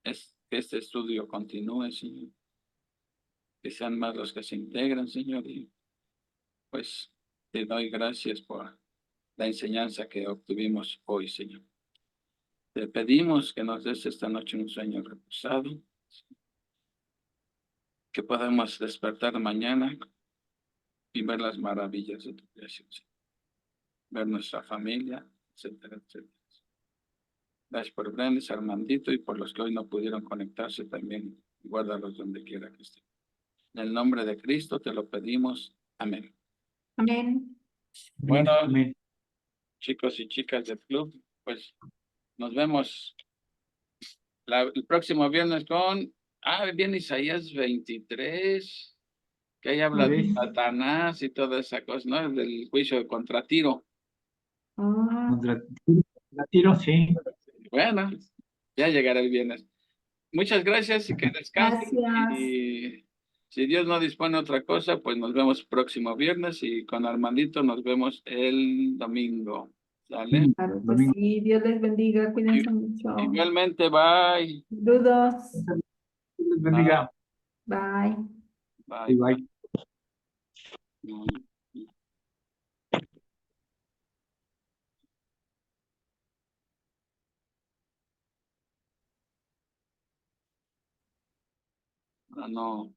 que este estudio continúe, Señor, que sean más los que se integran, Señor, y pues te doy gracias por la enseñanza que obtuvimos hoy, Señor. Te pedimos que nos des esta noche un sueño reposado, que podamos despertar mañana y ver las maravillas de tu creación, Señor. Ver nuestra familia, etcétera, etcétera. Gracias por Brenes, Armandito y por los que hoy no pudieron conectarse también. Guárdalos donde quiera que estén. En el nombre de Cristo te lo pedimos. Amén. Amén. Bueno, Amén, amén. chicos y chicas del club, pues nos vemos el próximo viernes viene Isaías 23, que ahí Ya habla de ves, Satanás y toda esa cosa, ¿no? Del juicio contra Tiro. Ah, contra la tiro, sí. Bueno, ya llegará el viernes. Muchas gracias y que descansen. gracias. Y si Dios no dispone otra cosa, pues nos vemos próximo viernes y con Armandito nos vemos el domingo. ¿Sale? Sí, Claro que domingo. sí. Dios les bendiga. I- Cuídense mucho. Igualmente, bye. Saludos. Dios Bye. bendiga. Bye. Bye. Bye, bye. Mm, no.